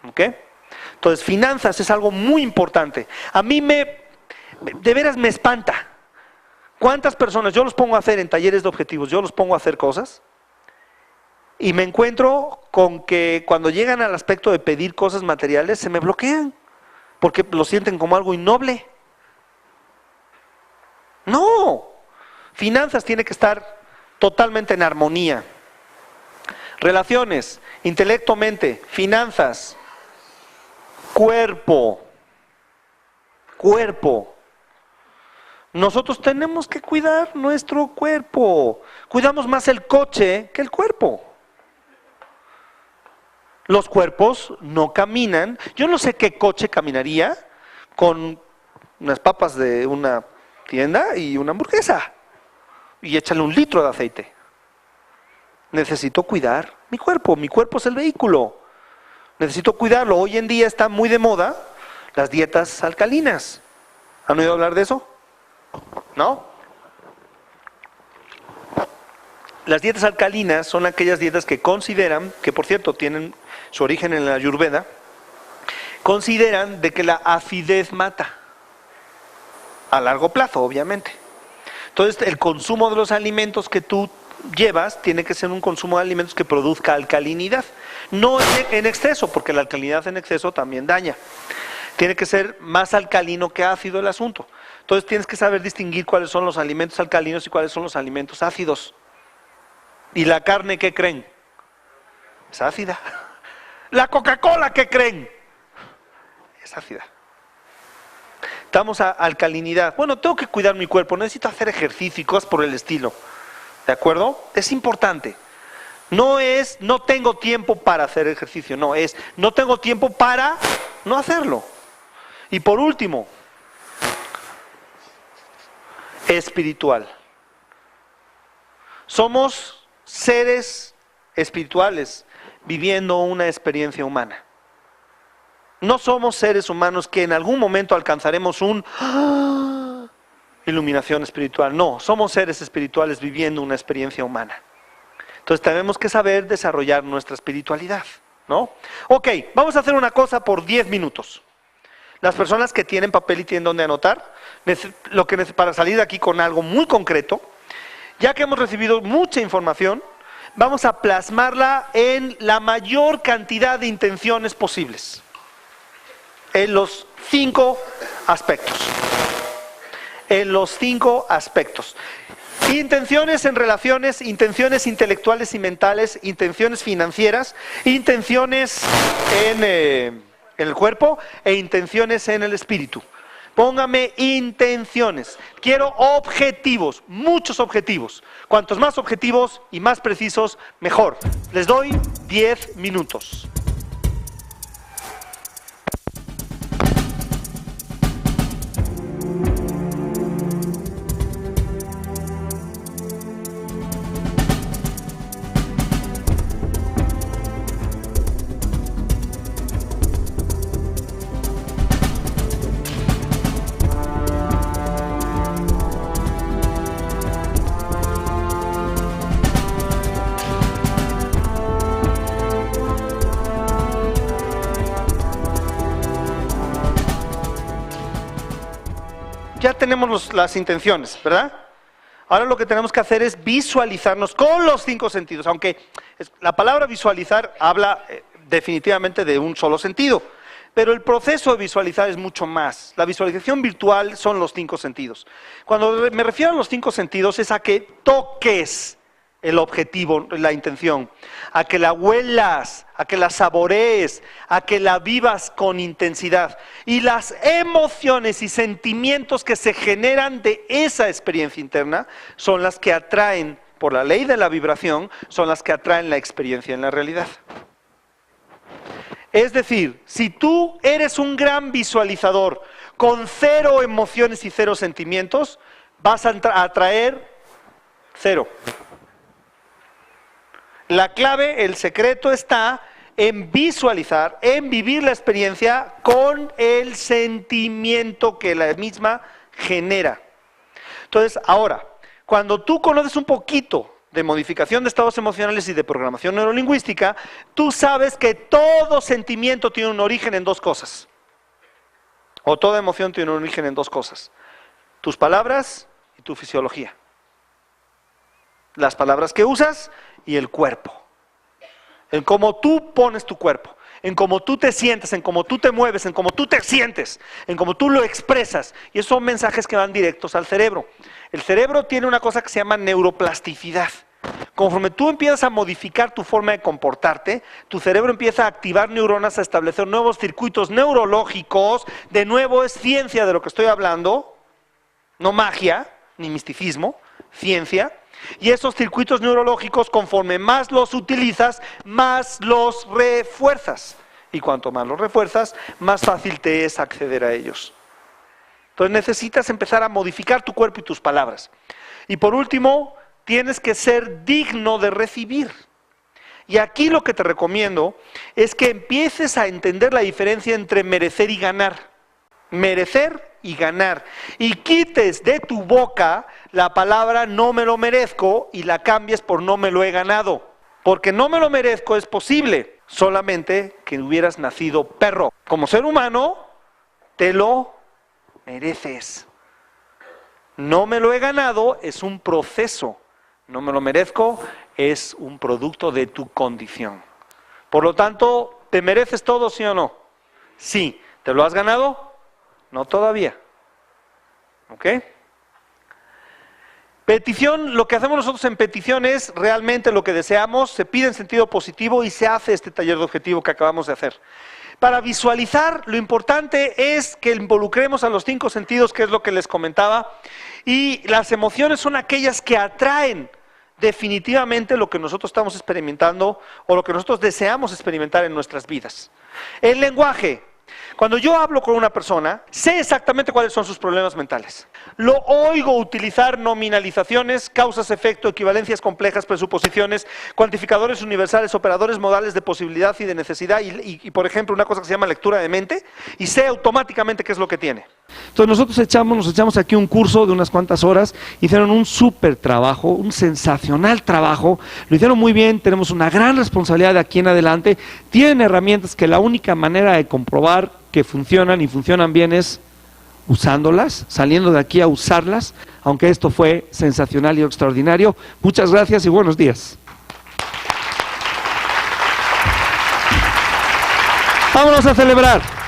¿Ok? Entonces, finanzas es algo muy importante. A mí de veras me espanta. ¿Cuántas personas yo los pongo a hacer en talleres de objetivos? Yo los pongo a hacer cosas y me encuentro con que cuando llegan al aspecto de pedir cosas materiales se me bloquean porque lo sienten como algo innoble. No, finanzas tiene que estar totalmente en armonía. Relaciones, intelecto, mente, finanzas, cuerpo. Nosotros tenemos que cuidar nuestro cuerpo. Cuidamos más el coche que el cuerpo. Los cuerpos no caminan. Yo no sé qué coche caminaría con unas papas de una tienda y una hamburguesa. Y échale 1 litro de aceite. Necesito cuidar mi cuerpo. Mi cuerpo es el vehículo. Necesito cuidarlo. Hoy en día está muy de moda las dietas alcalinas. ¿Han oído hablar de eso? ¿No? Las dietas alcalinas son aquellas dietas que consideran, que por cierto tienen su origen en la Ayurveda, consideran de que la acidez mata. A largo plazo, obviamente. Entonces, el consumo de los alimentos que tú llevas tiene que ser un consumo de alimentos que produzca alcalinidad. No en exceso, porque la alcalinidad en exceso también daña. Tiene que ser más alcalino que ácido el asunto. Entonces tienes que saber distinguir cuáles son los alimentos alcalinos y cuáles son los alimentos ácidos. ¿Y la carne qué creen? Es ácida. ¿La Coca-Cola qué creen? Es ácida. Estamos a alcalinidad. Bueno, tengo que cuidar mi cuerpo, necesito hacer ejercicio y cosas por el estilo. ¿De acuerdo? Es importante. No es, no tengo tiempo para hacer ejercicio, no, es, no tengo tiempo para no hacerlo. Y por último, espiritual. Somos seres espirituales viviendo una experiencia humana. No somos seres humanos que en algún momento alcanzaremos una iluminación espiritual. No, somos seres espirituales viviendo una experiencia humana. Entonces tenemos que saber desarrollar nuestra espiritualidad, ¿no? Ok, vamos a hacer una cosa por 10 minutos. Las personas que tienen papel y tienen donde anotar, para salir de aquí con algo muy concreto, ya que hemos recibido mucha información, vamos a plasmarla en la mayor cantidad de intenciones posibles. En los 5 aspectos. En los 5 aspectos. Intenciones en relaciones, intenciones intelectuales y mentales, intenciones financieras, intenciones en el cuerpo e intenciones en el espíritu. Póngame intenciones. Quiero objetivos, muchos objetivos. Cuantos más objetivos y más precisos, mejor. Les doy 10 minutos. Ya tenemos las intenciones, ¿verdad? Ahora lo que tenemos que hacer es visualizarnos con los 5 sentidos, aunque la palabra visualizar habla definitivamente de un solo sentido, pero el proceso de visualizar es mucho más. La visualización virtual son los 5 sentidos. Cuando me refiero a los 5 sentidos es a que toques el objetivo, la intención, a que la huelas, a que la saborees, a que la vivas con intensidad. Y las emociones y sentimientos que se generan de esa experiencia interna son las que atraen, por la ley de la vibración, son las que atraen la experiencia en la realidad. Es decir, si tú eres un gran visualizador con 0 emociones y 0 sentimientos, vas a atraer 0. La clave, el secreto está en visualizar, en vivir la experiencia con el sentimiento que la misma genera. Entonces, ahora, cuando tú conoces un poquito de modificación de estados emocionales y de programación neurolingüística, tú sabes que todo sentimiento tiene un origen en 2 cosas. O toda emoción tiene un origen en 2 cosas. Tus palabras y tu fisiología. Las palabras que usas y el cuerpo, en cómo tú pones tu cuerpo, en cómo tú te sientes, en cómo tú te mueves, en cómo tú te sientes, en cómo tú lo expresas. Y esos son mensajes que van directos al cerebro. El cerebro tiene una cosa que se llama neuroplasticidad. Conforme tú empiezas a modificar tu forma de comportarte, tu cerebro empieza a activar neuronas, a establecer nuevos circuitos neurológicos. De nuevo es ciencia de lo que estoy hablando, no magia ni misticismo, ciencia. Y esos circuitos neurológicos, conforme más los utilizas, más los refuerzas. Y cuanto más los refuerzas, más fácil te es acceder a ellos. Entonces necesitas empezar a modificar tu cuerpo y tus palabras. Y por último, tienes que ser digno de recibir. Y aquí lo que te recomiendo es que empieces a entender la diferencia entre merecer y ganar. Merecer y ganar. Y quites de tu boca la palabra no me lo merezco y la cambies por no me lo he ganado. Porque no me lo merezco es posible, solamente que hubieras nacido perro. Como ser humano, te lo mereces. No me lo he ganado es un proceso. No me lo merezco es un producto de tu condición. Por lo tanto, ¿te mereces todo, sí o no? Sí. ¿Te lo has ganado? No todavía. ¿Ok? Petición, lo que hacemos nosotros en petición es realmente lo que deseamos, se pide en sentido positivo y se hace este taller de objetivo que acabamos de hacer. Para visualizar, lo importante es que involucremos a los 5 sentidos, que es lo que les comentaba, y las emociones son aquellas que atraen definitivamente lo que nosotros estamos experimentando o lo que nosotros deseamos experimentar en nuestras vidas. El lenguaje. Cuando yo hablo con una persona, sé exactamente cuáles son sus problemas mentales. Lo oigo utilizar nominalizaciones, causas, efecto, equivalencias complejas, presuposiciones, cuantificadores universales, operadores modales de posibilidad y de necesidad y por ejemplo, una cosa que se llama lectura de mente, y sé automáticamente qué es lo que tiene. Entonces nosotros nos echamos aquí un curso de unas cuantas horas, hicieron un súper trabajo, un sensacional trabajo, lo hicieron muy bien, tenemos una gran responsabilidad de aquí en adelante, tienen herramientas que la única manera de comprobar que funcionan y funcionan bien es usándolas, saliendo de aquí a usarlas, aunque esto fue sensacional y extraordinario. Muchas gracias y buenos días. Vámonos a celebrar.